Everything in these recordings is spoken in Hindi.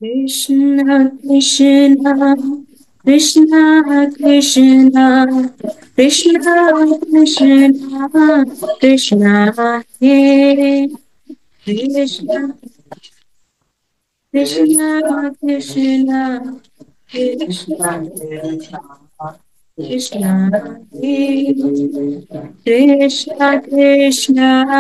Krishna Krishna Krishna Krishna Krishna Krishna Krishna Hare Krishna Krishna Krishna Krishna Krishna Krishna Krishna Krishna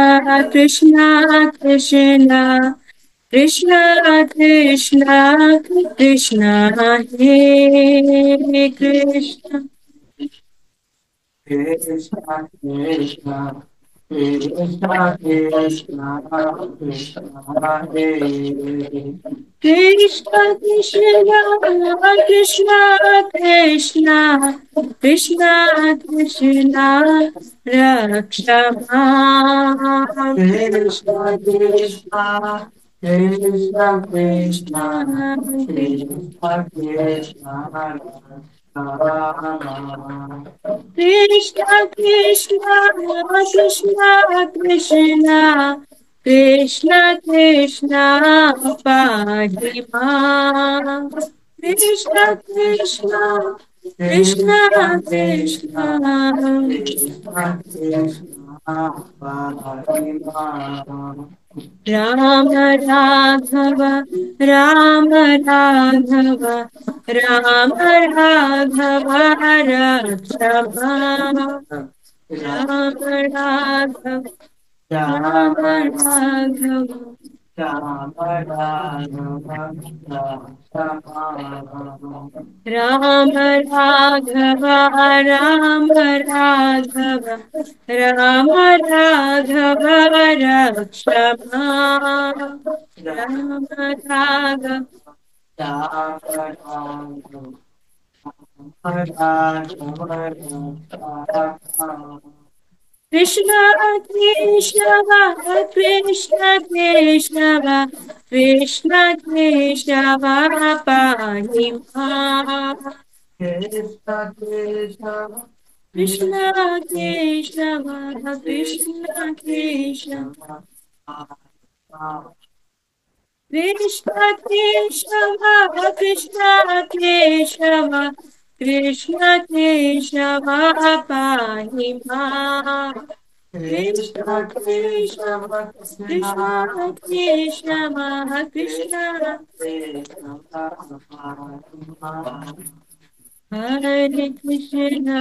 Krishna Krishna Krishna Krishna Hare Krishna Krishna Krishna Krishna Krishna Krishna Hare Krishna Krishna Krishna Krishna Krishna Krishna Rakshama Krishna Krishna Krishna Krishna Krishna Krishna Rama Krishna Krishna Krishna Krishna Krishna Krishna Padma Krishna Krishna Krishna Krishna Krishna Krishna Padma Ram Raghav Ram Raghav Ram Raghav Rakshama Ram Raghav Ram Raghav Ram Raghav Ram Raghav Ram Raghav Rakshama Ram Raghav Krishna Krishna Krishna Krishna Krishna Krishna Parima Krishna Krishna Krishna Krishna Krishna Krishna Krishna Krishna Krishna Krishna Krishna Krishna Pahima Krishna Krishna Krishna Krishna Krishna Hare Krishna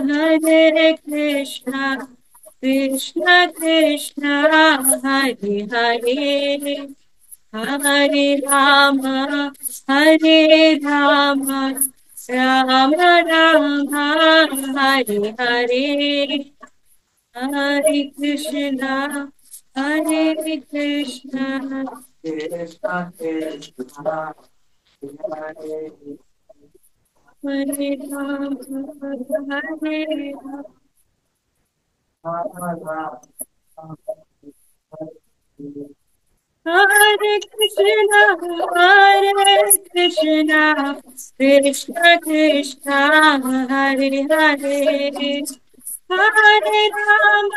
Hare Krishna Krishna Krishna Hare Hare Hare Rama, Hare Rama, Rama Rama, Hare Hare, Hare Krishna, Hare Krishna, Krishna Krishna, Hare Rama, Hare Rama. Hare Krishna, Hare Krishna, Krishna Krishna, Hare Hare, Hare Rama,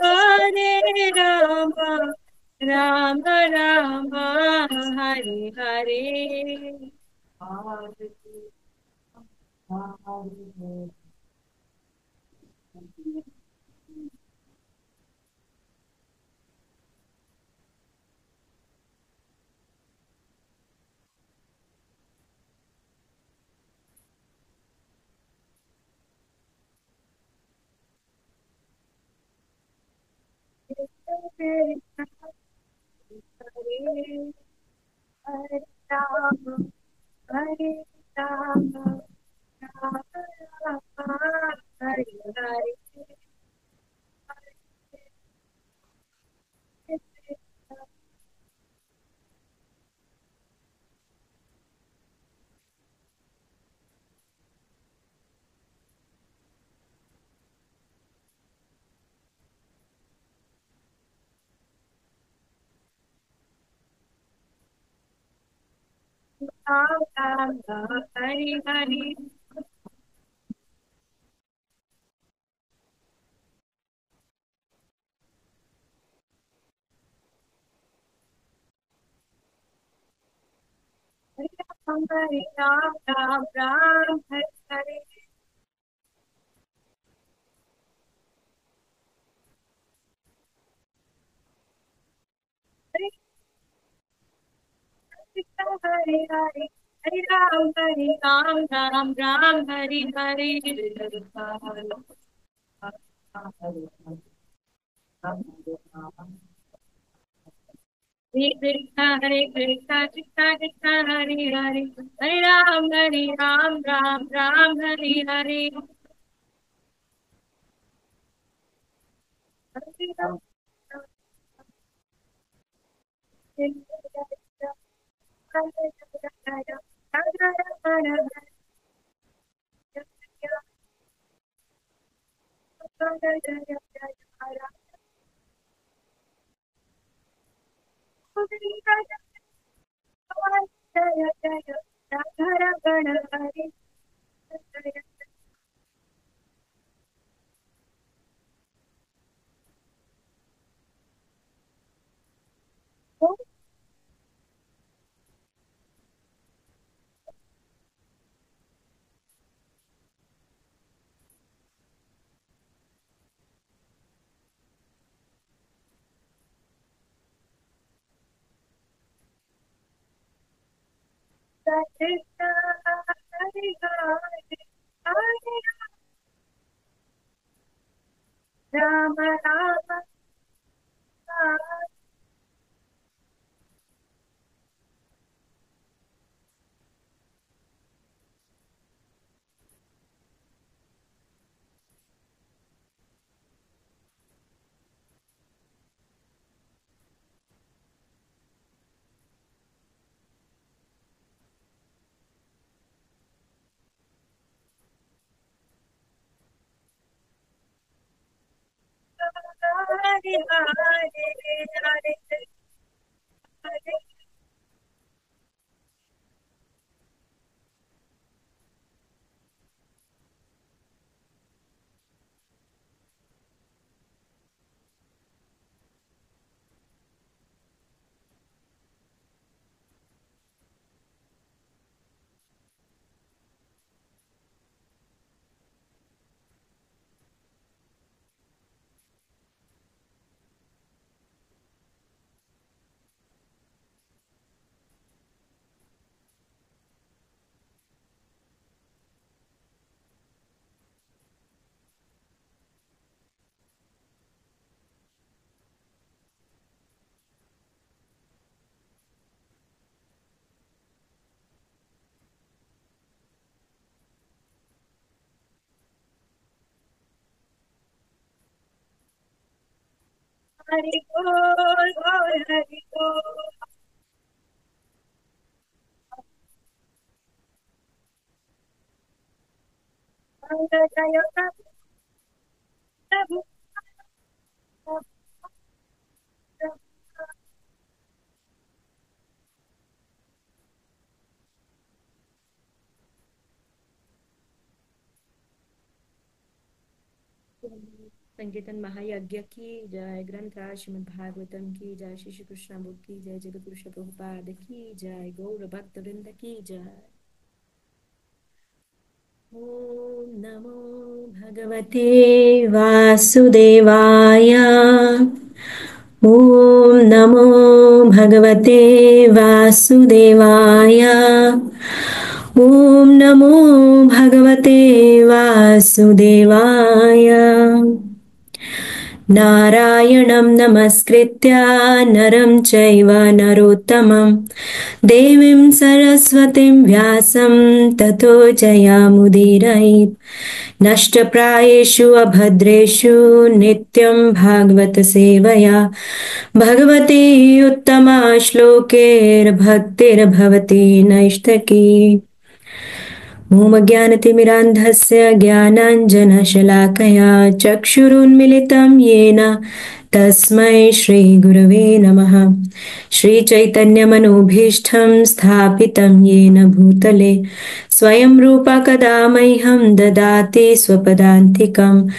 Hare Rama, Rama Rama, Hare Hare. Hare Hare Rama, Hare Rama, Rama Rama, Hare Hare. Ram Ram Hare Hare. Hare Ram, Ram Ram, Hare Hare. Hare Krishna, Hare Hare, Hare Ram, Ram Ram, Hare Hare. Hare Krishna, Krishna Krishna, Hare Hare, Hare Ram, Ram Ram, Hare Hare. Hare Ram, Ram Ram Hare Hare Hare Hare. Hari Bol, Bol Hari Bol. Mangala Jaya Prabhu, Prabhu, Prabhu, Prabhu. संकीर्तन महायज्ञ की जय, ग्रंथराज श्रीमद् भागवतम की जय, श्री श्री कृष्ण बुक की जय, जगत गुरु श्री प्रभुपाद की जय, गौर भक्त वृंद की जय। ओम नमो भगवते वासुदेवाय। ओम नमो भगवते वासुदेवाय। ओम नमो भगवते वासुदेवाय। नारायणं नमस्कृत्य नरं चैव नरोत्तमं देवीं सरस्वतीं व्यासं ततो जयामुदीरयेत्। नष्टप्रायेषु अभद्रेषु नित्यं भागवत सेवया भगवती उत्तमा श्लोकैर्भक्तिर्भवति नैष्ठकी। ॐ ज्ञानतिमिरान्धस्य ज्ञानाञ्जनशलाकया चक्षुरुन्मिलितं येन तस्मै श्रीगुरवे नमः। श्रीचैतन्यमनोभीष्टं स्थापितं येन भूतले स्वयं रूपा कदा मह्यं ददाति स्वपदान्तिकं।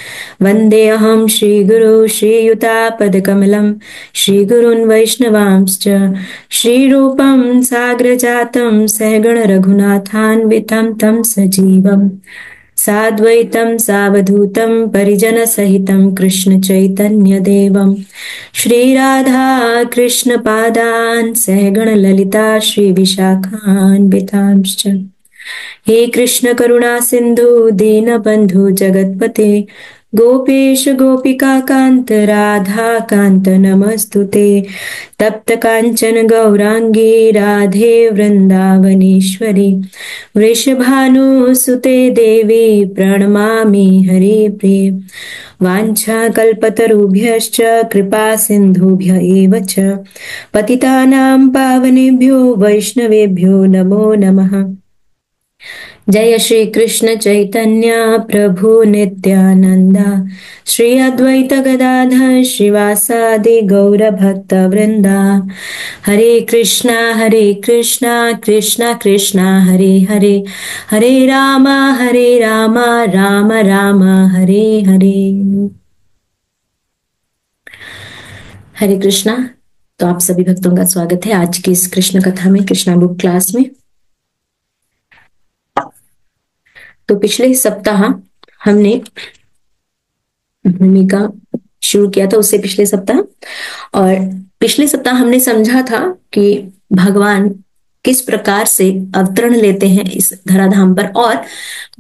वन्देऽहं श्रीगुरो श्रीयुतापदकमलं श्रीगुरून् वैष्णवांश्च श्रीरूपं साग्रजातं सहगण रघुनाथान्वितं तं सजीवम् साद्वैतं सावधूतं परिजनसहितं कृष्णचैतन्यदेवं श्रीराधा कृष्णपादान् सहगण ललिता श्रीविशाखान्वितांश्च। हे कृष्ण करुणा सिन्धु दीनबन्धु जगत्पते गोपेश गोपिका कान्त राधा कान्त नमस्तुते। तप्त काञ्चन गौराङ्गी राधे वृन्दावनेश्वरी वृषभानुसुते देवी प्रणमामि हरिप्रिये। वाञ्छाकल्पतरुभ्यश्च कृपा सिन्धुभ्य एव च पतितानां पावनेभ्यो वैष्णवेभ्यो नमो नमः। जय श्री कृष्ण चैतन्य प्रभु नित्यानंदा श्री अद्वैत गदाधर श्रीवासादि गौर भक्त वृंदा। हरे कृष्णा कृष्णा कृष्णा हरे हरे हरे राम राम राम हरे हरे। हरे कृष्णा। तो आप सभी भक्तों का स्वागत है आज की इस कृष्ण कथा में, कृष्णा बुक क्लास में। तो पिछले सप्ताह हमने भूमिका शुरू किया था, उससे पिछले सप्ताह, और पिछले सप्ताह हमने समझा था कि भगवान किस प्रकार से अवतरण लेते हैं इस धराधाम पर, और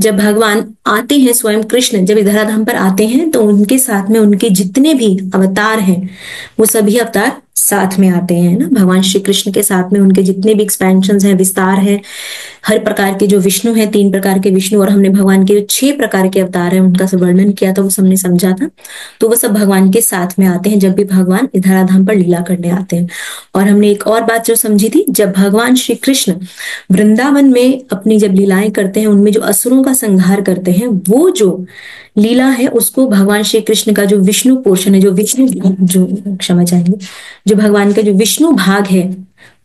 जब भगवान आते हैं, स्वयं कृष्ण जब इस धराधाम पर आते हैं तो उनके साथ में उनके जितने भी अवतार हैं वो सभी अवतार साथ में आते हैं ना। भगवान श्री कृष्ण के साथ में उनके जितने भी एक्सपेंशन हैं, विस्तार हैं, हर प्रकार के जो विष्णु हैं, 3 प्रकार के विष्णु, और हमने भगवान के जो 6 प्रकार के अवतार हैं उनका सब वर्णन किया था, वो सबने समझा था। तो वो सब भगवान के साथ में आते हैं जब भी भगवान इस धराधाम पर लीला करने आते हैं। और हमने एक और बात जो समझी थी, जब भगवान श्री कृष्ण वृंदावन में अपनी जब लीलाएं करते हैं, उनमें जो असुरों का संहार करते हैं, वो जो लीला है उसको भगवान श्री कृष्ण का जो विष्णु पोर्शन है, जो विष्णु जो क्षमा चाहेंगे, जो भगवान का जो विष्णु भाग है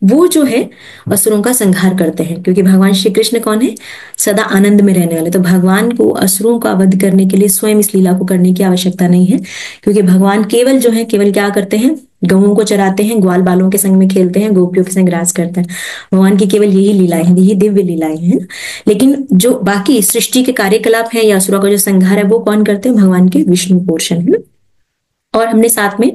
वो जो है असुरों का संहार करते हैं। क्योंकि भगवान श्री कृष्ण कौन है? सदा आनंद में रहने वाले। तो भगवान को असुरों का वध करने के लिए स्वयं इस लीला को करने की आवश्यकता नहीं है, क्योंकि भगवान केवल जो है, केवल क्या करते हैं? गौओं को चराते हैं, ग्वाल बालों के संग में खेलते हैं, गोपियों के संग राज करते हैं। भगवान की केवल यही लीलाएं हैं, यही दिव्य लीलाएं हैं। लेकिन जो बाकी सृष्टि के कार्यकलाप है या असुरों का जो संहार है वो कौन करते हैं? भगवान के विष्णु पोर्शन है ना। और हमने साथ में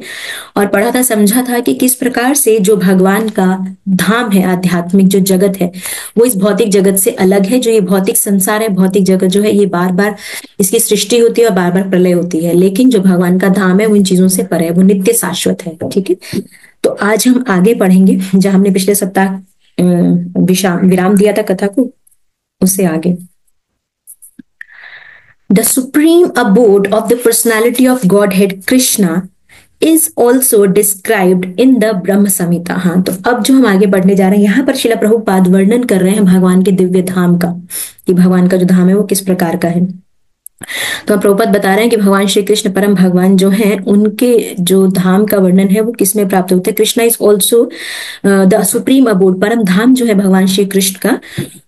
और पढ़ा था, समझा था कि किस प्रकार से जो भगवान का धाम है, आध्यात्मिक जो जगत है, वो इस भौतिक जगत से अलग है। जो ये भौतिक संसार है, भौतिक जगत जो है, ये बार बार इसकी सृष्टि होती है और बार बार प्रलय होती है। लेकिन जो भगवान का धाम है वो इन चीजों से परे है, वो नित्य शाश्वत है। ठीक है। तो आज हम आगे पढ़ेंगे जहां हमने पिछले सप्ताह विराम दिया था कथा को, उससे आगे। The supreme abode of the personality of Godhead Krishna is also described in the Brahma Samhita। हाँ, तो अब जो हम आगे बढ़ने जा रहे हैं, यहाँ पर श्रील प्रभुपाद वर्णन कर रहे हैं भगवान के दिव्य धाम का, कि भगवान का जो धाम है वो किस प्रकार का है। तो प्रभुपाद बता रहे हैं कि भगवान श्री कृष्ण परम भगवान जो हैं, उनके जो धाम का वर्णन है वो किसमें प्राप्त होता है? Krishna is also the supreme abode. परम धाम जो है भगवान श्री कृष्ण का,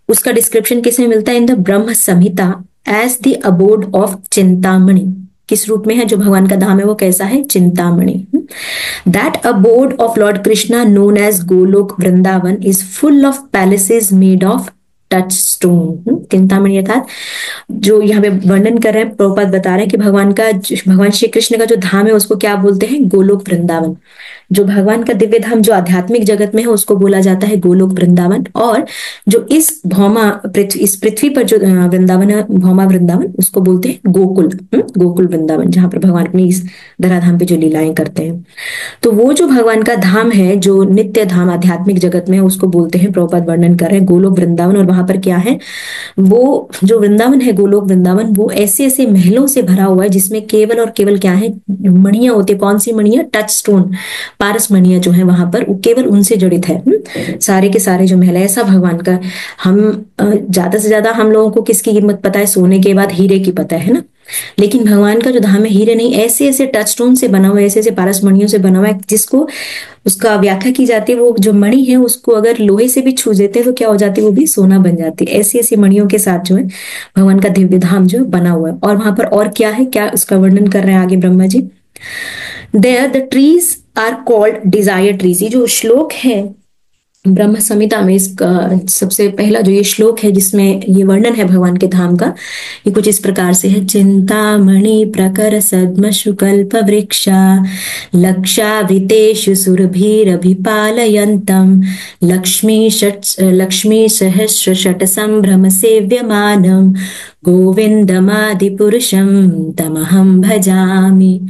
उसका डिस्क्रिप्शन किसमें मिलता है? In the Brahma Samhita as the abode of Chintamani. किस रूप में है जो भगवान का धाम है वो कैसा है? Chintamani. That abode of Lord Krishna known as Golok Vrindavan is full of palaces made of touch stone. Chintamani अर्थात जो यहाँ पे वर्णन कर रहे हैं, प्रभुपाद बता रहे हैं कि भगवान श्री कृष्ण का जो धाम है उसको क्या बोलते हैं? गोलोक वृंदावन। जो भगवान का दिव्य धाम जो आध्यात्मिक जगत में है उसको बोला जाता है गोलोक वृंदावन। और जो इस इस पृथ्वी पर जो वृंदावन है, भौमा वृंदावन, उसको बोलते हैं गोकुल। गोकुल वृंदावन, जहां पर भगवान अपनी इस धराधाम पे जो लीलाएं करते हैं। तो वो जो भगवान का धाम है, जो नित्य धाम आध्यात्मिक जगत में है, उसको बोलते हैं, प्रभुपाद वर्णन कर रहे हैं, गोलोक वृंदावन। और वहां पर क्या है? वो जो वृंदावन है, गोलोक वृंदावन, वो ऐसे ऐसे महलों से भरा हुआ है जिसमें केवल और केवल क्या है? मणियां होती है। कौन सी मणियां? टच स्टोन, पारस मणियां जो है वहां पर, केवल उनसे जड़ित है सारे के सारे जो महल है। ऐसा भगवान का। हम ज्यादा से ज्यादा हम लोगों को किसकी कीमत पता है? सोने के बाद हीरे की पता है ना। लेकिन भगवान का जो धाम है हीरे नहीं, ऐसे ऐसे टच स्टोन से बना हुआ है, ऐसे ऐसे पारस मणियों से बना हुआ है, जिसको उसका व्याख्या की जाती है, वो जो मणि है उसको अगर लोहे से भी छू देते हैं तो क्या हो जाती है, वो भी सोना बन जाती है। ऐसी ऐसी मणियों के साथ जो है भगवान का दिव्य धाम जो बना हुआ है। और वहां पर और क्या है, क्या उसका वर्णन कर रहे हैं आगे Brahma ji. There the trees are called desire trees. ये जो श्लोक है ब्रह्म संहिता में, इसका सबसे पहला जो ये श्लोक है जिसमें ये वर्णन है भगवान के धाम का, ये कुछ इस प्रकार से है। चिंतामणि प्रकर सद्म शुकल्प वृक्षा लक्षावृतेषु सुरभिरभिपालयन्तम् लक्ष्मी सहस्र षट संभ्रम सेव्यमानम् गोविंदमादिपुरुषम तमहम भजामि।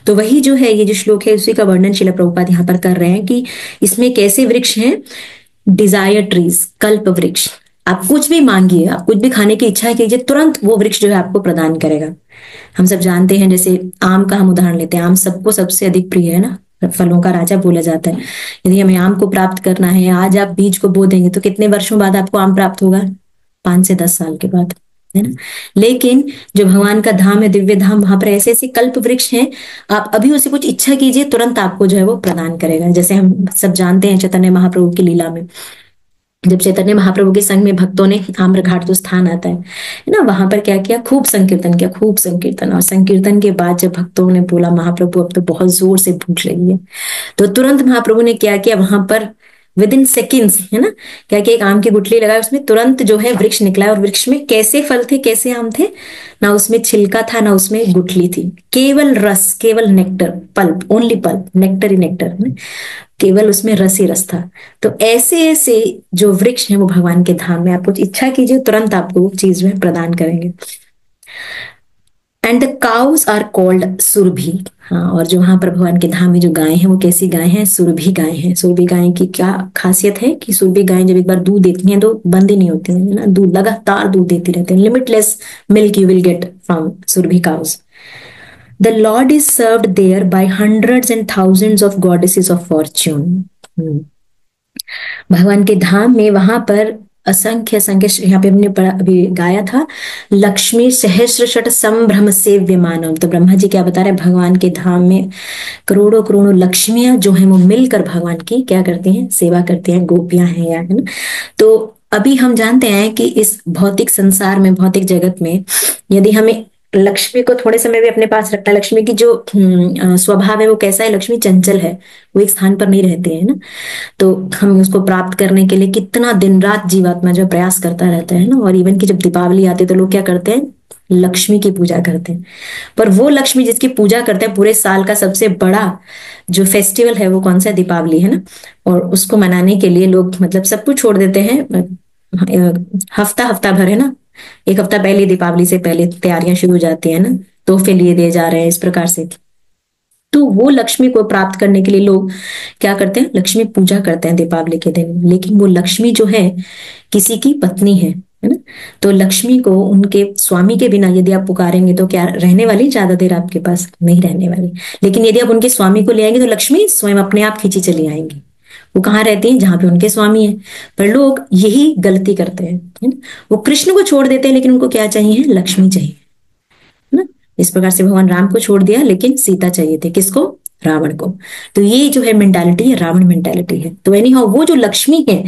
तो वही जो है ये जो श्लोक है उसी का वर्णन श्रील प्रभुपाद यहाँ पर कर रहे हैं कि इसमें कैसे वृक्ष हैं, डिजायर ट्रीज, कल्प वृक्ष। आप कुछ भी मांगिए, आप कुछ भी खाने की इच्छा कीजिए, तुरंत वो वृक्ष जो है आपको प्रदान करेगा। हम सब जानते हैं, जैसे आम का हम उदाहरण लेते हैं, आम सबको सबसे अधिक प्रिय है ना, फलों का राजा बोला जाता है। यदि हमें आम को प्राप्त करना है, आज आप बीज को बो देंगे तो कितने वर्षों बाद आपको आम प्राप्त होगा, 5 से 10 साल के बाद, है ना। लेकिन जो भगवान का धाम है, दिव्य धाम, वहां पर ऐसे ऐसे कल्प वृक्ष हैं, आप अभी उसे कुछ इच्छा कीजिए, तुरंत आपको जो है वो प्रदान करेगा। जैसे हम सब जानते हैं चैतन्य महाप्रभु की लीला में, जब चैतन्य महाप्रभु के संग में भक्तों ने आम्र घाट जो स्थान आता है ना, वहां पर क्या किया, खूब संकीर्तन किया, खूब संकीर्तन। और संकीर्तन के बाद जब भक्तों ने बोला महाप्रभु अब तो बहुत जोर से भूख लगी है, तो तुरंत महाप्रभु ने क्या किया, वहां पर विद इन सेकेंड्स, है ना, क्या कि एक आम की गुठली लगाई, उसमें तुरंत जो है वृक्ष निकला। और वृक्ष में कैसे फल थे, कैसे आम थे, ना उसमें छिलका था ना उसमें गुठली थी, केवल रस, केवल nectar, pulp, only pulp, nectar ही नेक्टर, केवल उसमें रस ही रस था। तो ऐसे ऐसे जो वृक्ष हैं वो भगवान के धाम में, आप कुछ इच्छा कीजिए तुरंत आपको वो चीज में प्रदान करेंगे। And the cows are called Surabhi. हाँ, और जो वहां पर भगवान के धाम में जो गाय हैं वो कैसी गाय हैं, सुरभि गाय हैं। सुरभि गाय की क्या खासियत है कि सुरभि गाय जब एक बार दूध देती हैं तो बंद ही नहीं होती है ना, दूध लगातार दूध देती रहती है, limitless milk you will get from Surabhi cows. The Lord is served there by hundreds and thousands of goddesses of fortune. भगवान के धाम में वहां पर असंख्य संख्य, यहाँ पे हमने अभी गाया था, लक्ष्मी सहस्र षट संभ्रम सेव्य मानव। तो ब्रह्मा जी क्या बता रहे हैं, भगवान के धाम में करोड़ों करोड़ों लक्ष्मियां जो है वो मिलकर भगवान की क्या करती हैं, सेवा करती हैं, गोपियां हैं या, है ना। तो अभी हम जानते हैं कि इस भौतिक संसार में, भौतिक जगत में, यदि हमें लक्ष्मी को थोड़े समय भी अपने पास रखना, लक्ष्मी की जो स्वभाव है वो कैसा है, लक्ष्मी चंचल है, वो एक स्थान पर नहीं रहती है ना। तो हम उसको प्राप्त करने के लिए कितना दिन रात जीवात्मा जो प्रयास करता रहता है ना। और इवन की जब दीपावली आती है तो लोग क्या करते हैं, लक्ष्मी की पूजा करते हैं। पर वो लक्ष्मी जिसकी पूजा करते हैं, पूरे साल का सबसे बड़ा जो फेस्टिवल है वो कौन सा है, दीपावली, है ना। और उसको मनाने के लिए लोग मतलब सब कुछ छोड़ देते हैं, हफ्ता भर, है ना, एक हफ्ता पहले, दीपावली से पहले तैयारियां शुरू हो जाती है ना, तोहफे लिए दिए जा रहे हैं, इस प्रकार से। तो वो लक्ष्मी को प्राप्त करने के लिए लोग क्या करते हैं, लक्ष्मी पूजा करते हैं दीपावली के दिन। लेकिन वो लक्ष्मी जो है किसी की पत्नी है ना। तो लक्ष्मी को उनके स्वामी के बिना यदि आप पुकारेंगे तो क्या रहने वाली ज्यादा देर आपके पास, नहीं रहने वाली। लेकिन यदि आप उनके स्वामी को ले आएंगे तो लक्ष्मी स्वयं अपने आप खींची चली आएंगी। वो कहाँ रहती हैं, जहां पे उनके स्वामी है। पर लोग यही गलती करते हैं, है ना, वो कृष्ण को छोड़ देते हैं लेकिन उनको क्या चाहिए, लक्ष्मी चाहिए ना। इस प्रकार से भगवान राम को छोड़ दिया लेकिन सीता चाहिए थे, किसको, रावण को। तो ये जो है मेंटालिटी है, रावण मेंटालिटी है। तो एनी हाउ वो जो लक्ष्मी है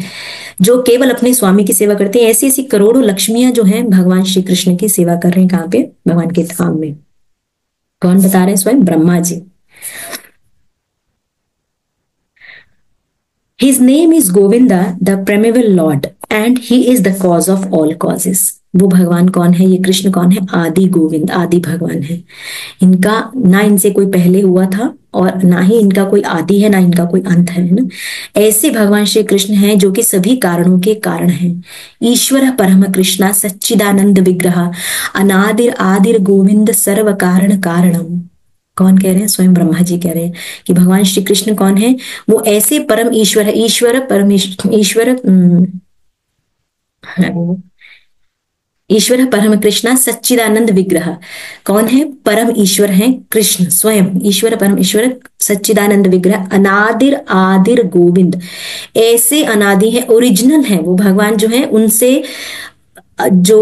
जो केवल अपने स्वामी की सेवा करती है, ऐसी ऐसी करोड़ों लक्ष्मियां जो हैं भगवान श्री कृष्ण की सेवा कर रहे हैं, कहाँ पे, भगवान के धाम में। कौन बता रहे हैं, स्वयं Brahma ji. His name is Govinda, the primeval Lord, and he is the cause of all causes. वो भगवान कौन है, ये कृष्ण कौन है, आदि गोविंद, आदि भगवान है। इनका ना इनसे कोई पहले हुआ था और ना ही इनका कोई आदि है, ना इनका कोई अंत है ना। ऐसे भगवान श्री कृष्ण हैं जो कि सभी कारणों के कारण हैं। ईश्वर परम कृष्णा सच्चिदानंद विग्रह अनादिर आदिर गोविंद सर्व कारण कारणम। कौन कह रहे हैं, स्वयं ब्रह्मा जी कह रहे हैं कि भगवान श्री कृष्ण कौन है, वो ऐसे परम ईश्वर है, ईश्वर परम कृष्णा सच्चिदानंद विग्रह। कौन है, परम ईश्वर है कृष्ण स्वयं, ईश्वर परम ईश्वर सच्चिदानंद विग्रह अनादिर आदिर गोविंद। ऐसे अनादि है, ओरिजिनल है वो भगवान जो है, उनसे जो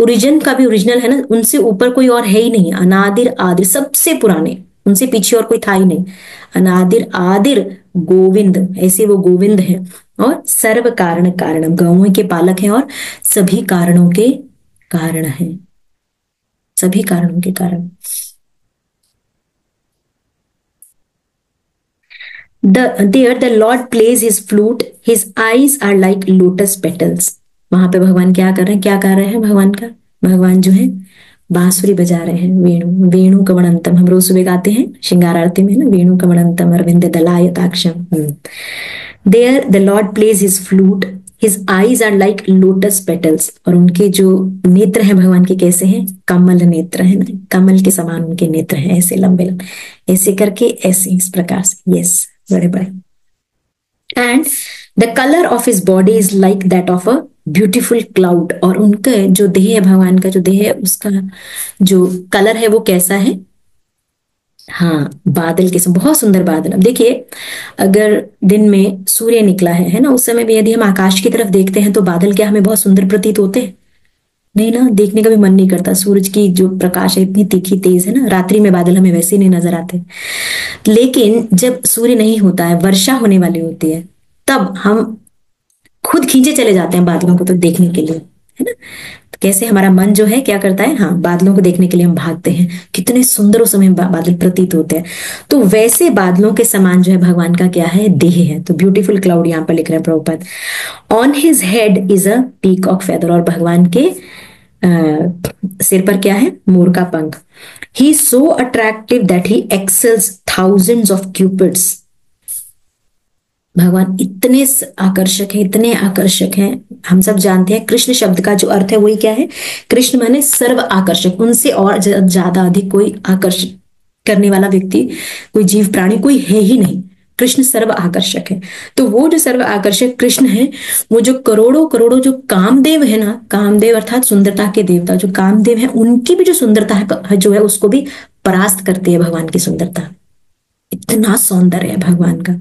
ओरिजिन का भी ओरिजिनल है ना, उनसे ऊपर कोई और है ही नहीं, अनादिर आदिर, सबसे पुराने, उनसे पीछे और कोई था ही नहीं। अनादिर आदिर गोविंद, ऐसे वो गोविंद है। और सर्व कारण कारणम, गौओं के पालक हैं और सभी कारणों के कारण हैं, सभी कारणों के कारण। There the Lord plays his flute, his eyes are like lotus petals। वहां पे भगवान क्या कर रहे हैं, क्या कर रहे हैं भगवान का, भगवान जो है बांसुरी बजा रहे हैं, वेणु, वेणु कवणंतम, हम रोज सुबह गाते हैं श्रृंगार आरती में ना, वेणु कवणंतम Arvind दलायताक्षम। There the Lord plays his flute, his eyes are like lotus petals। और उनके जो नेत्र हैं भगवान के कैसे हैं, कमल नेत्र है ना, कमल के समान उनके नेत्र हैं, ऐसे लंबे लंबे, ऐसे करके, ऐसे इस प्रकार से, यस, बड़े बड़े। And the colour of his body is like that of a beautiful cloud. और उनका जो देह है, भगवान का जो देह है, उसका जो कलर है वो कैसा है, हाँ, बादल के समय, बहुत सुंदर बादल। अब देखिए, अगर दिन में सूर्य निकला है ना, उस समय भी यदि हम आकाश की तरफ देखते हैं तो बादल क्या हमें बहुत सुंदर प्रतीत होते हैं, नहीं ना, देखने का भी मन नहीं करता। सूरज की जो प्रकाश है इतनी तीखी तेज है ना, रात्रि में बादल हमें वैसे ही नहीं नजर आते। लेकिन जब सूर्य नहीं होता है, वर्षा होने वाली होती है, तब हम खुद खींचे चले जाते हैं बादलों को तो देखने के लिए, है ना। तो कैसे हमारा मन जो है क्या करता है, हाँ, बादलों को देखने के लिए हम भागते हैं, कितने सुंदर उस समय बादल प्रतीत होते हैं। तो वैसे बादलों के समान जो है भगवान का क्या है, देह है। तो ब्यूटीफुल क्लाउड यहाँ पर लिख रहे हैं Prabhupada. On his head is a peacock feather. और भगवान के सिर पर क्या है, मोर का पंख। He so attractive that he excels thousands of cupids. भगवान इतने आकर्षक है, इतने आकर्षक हैं। हम सब जानते हैं कृष्ण शब्द का जो अर्थ है वही क्या है, कृष्ण माने सर्व आकर्षक, उनसे और ज्यादा अधिक कोई आकर्षक करने वाला व्यक्ति, कोई जीव प्राणी कोई है ही नहीं। कृष्ण सर्व आकर्षक है। तो वो जो सर्व आकर्षक कृष्ण है, वो जो करोड़ों करोड़ों जो कामदेव है ना, कामदेव अर्थात सुंदरता के देवता, जो कामदेव है, उनकी भी जो सुंदरता है जो है उसको भी परास्त करती है भगवान की सुंदरता। इतना सौंदर्य है भगवान का।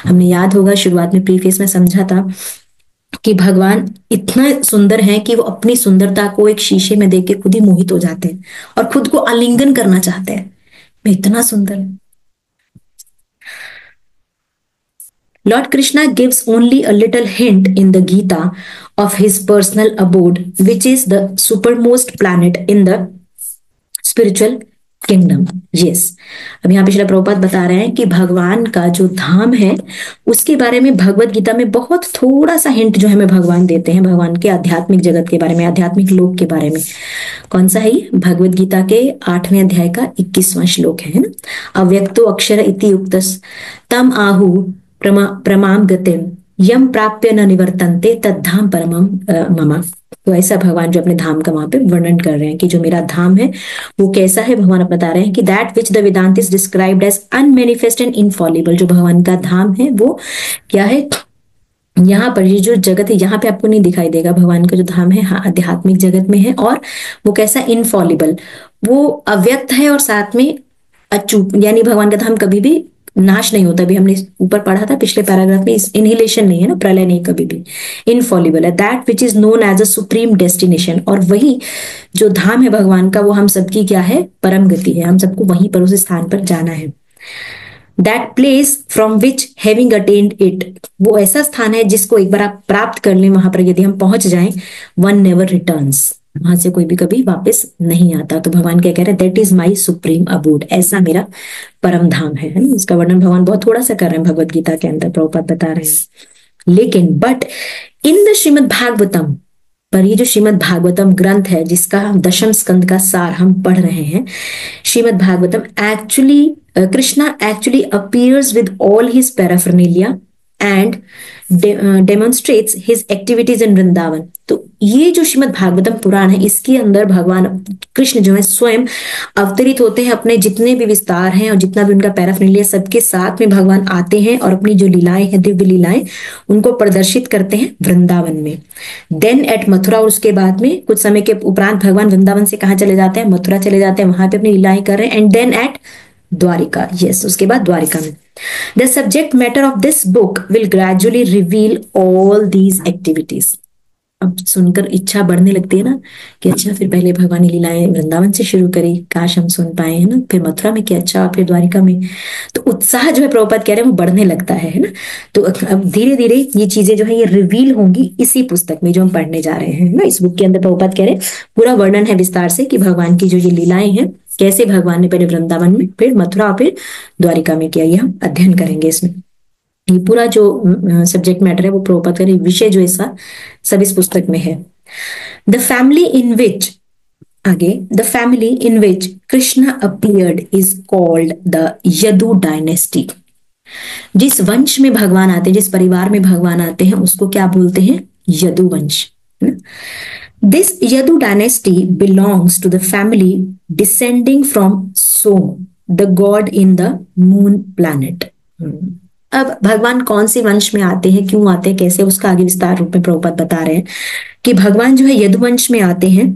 हमने याद होगा शुरुआत में प्रीफेस में समझा था कि भगवान इतना सुंदर है कि वो अपनी सुंदरता को एक शीशे में देख के खुद ही मोहित हो जाते हैं और खुद को आलिंगन करना चाहते हैं, मैं इतना सुंदर है। Lord Krishna gives only a little hint in the Gita of his personal abode, which is the supermost planet in the spiritual kingdom। Yes, अब यहाँ पे श्रील प्रभुपाद बता रहे हैं कि भगवान का जो धाम है उसके बारे में भगवत गीता में बहुत थोड़ा सा हिंट जो हमें भगवान देते हैं, भगवान के आध्यात्मिक जगत के बारे में, आध्यात्मिक लोक के बारे में। कौन सा है ये, भगवत गीता के 8वें अध्याय का 21वां श्लोक है ना। अव्यक्तो अक्षर इति युक्तस् तम आहु प्रमाम गतिम यम प्राप्य न निवर्तन्ते तद्धाम परमम मम। तो ऐसा भगवान जो अपने धाम का वहां पे वर्णन कर रहे हैं कि जो मेरा धाम है वो कैसा है। भगवान बता रहे हैं कि that which the Vedanta is described as unmanifest and infallible. जो भगवान का धाम है वो क्या है, यहाँ पर ये जो जगत है यहाँ पे आपको नहीं दिखाई देगा। भगवान का जो धाम है, हाँ, आध्यात्मिक जगत में है। और वो कैसा, इनफॉलिबल, वो अव्यक्त है और साथ में अचूक, यानी भगवान का धाम कभी भी नाश नहीं होता। भी हमने ऊपर पढ़ा था पिछले पैराग्राफ में, इनहिलेशन नहीं है ना, प्रलय नहीं कभी भी, इनफॉलिबल है। That which is known as a supreme destination. और वही जो धाम है भगवान का वो हम सबकी क्या है, परम गति है। हम सबको वहीं पर, उस स्थान पर जाना है। That place from which having attend it, वो ऐसा स्थान है जिसको एक बार आप प्राप्त कर लें, वहां पर यदि हम पहुंच जाएं, वन नेवर रिटर्न्स, वहां से कोई भी कभी वापस नहीं आता। तो भगवान क्या कह रहे हैं, that is my supreme abode, ऐसा मेरा परम धाम है ना। इसका वर्णन भगवान बहुत थोड़ा सा कर रहे हैं भगवत गीता के अंदर, प्रभुपाद बता रहे हैं। लेकिन but in the Shrimad Bhagavatam, पर ये जो श्रीमद् भागवतम ग्रंथ है जिसका हम 10वें स्कंद का सार हम पढ़ रहे हैं, Shrimad Bhagavatam actually, Krishna actually appears with all his paraphernalia and demonstrates his activities in Vrindavan. तो ये जो श्रीमद् भागवतम पुराण है, इसके अंदर भगवान कृष्ण जो है स्वयं अवतरित होते हैं, अपने जितने भी विस्तार हैं और जितना भी उनका पैराफर्नेलिया सबके साथ में भगवान आते हैं और अपनी जो लीलाएं हैं, दिव्य लीलाएं, उनको प्रदर्शित करते हैं वृंदावन में। देन एट मथुरा, और उसके बाद में कुछ समय के उपरांत भगवान वृंदावन से कहाँ चले जाते हैं, मथुरा चले जाते हैं, वहां पे अपनी लीलाएं कर रहे हैं। And then at Dwarka, yes, उसके बाद द्वारिका में। The subject matter of this book will gradually reveal all these activities। अब सुनकर इच्छा बढ़ने लगती है ना कि अच्छा फिर पहले भगवान की लीलाएं वृंदावन से शुरू करी, काश हम सुन पाए, है ना, फिर मथुरा में किया, अच्छा फिर द्वारिका में। तो उत्साह जो है प्रभुपाद कह रहे हैं वो बढ़ने लगता है ना। तो अब धीरे धीरे ये चीजें जो है ये रिवील होंगी इसी पुस्तक में जो हम पढ़ने जा रहे हैं ना। इस बुक के अंदर प्रभुपाद कह रहे हैं पूरा वर्णन है विस्तार से कि भगवान की जो ये लीलाएं हैं, कैसे भगवान ने पहले वृंदावन में, फिर मथुरा, फिर द्वारिका में किया, ये हम अध्ययन करेंगे इसमें। ये पूरा जो सब्जेक्ट मैटर है वो प्रभुपाद का विषय जो ऐसा सब इस पुस्तक में है। द फैमिली इन विच, आगे, the family in which Krishna appeared is called the Yadu dynasty. जिस वंश में भगवान आते हैं, जिस परिवार में भगवान आते हैं, उसको क्या बोलते हैं? Yadu Vansh. This Yadu dynasty belongs to the family descending from Som, the god in the moon planet. अब भगवान कौन से वंश में आते हैं, क्यों आते हैं, कैसे, उसका आगे विस्तार रूप में प्रभुपाद बता रहे हैं कि भगवान जो है यदुवंश में आते हैं,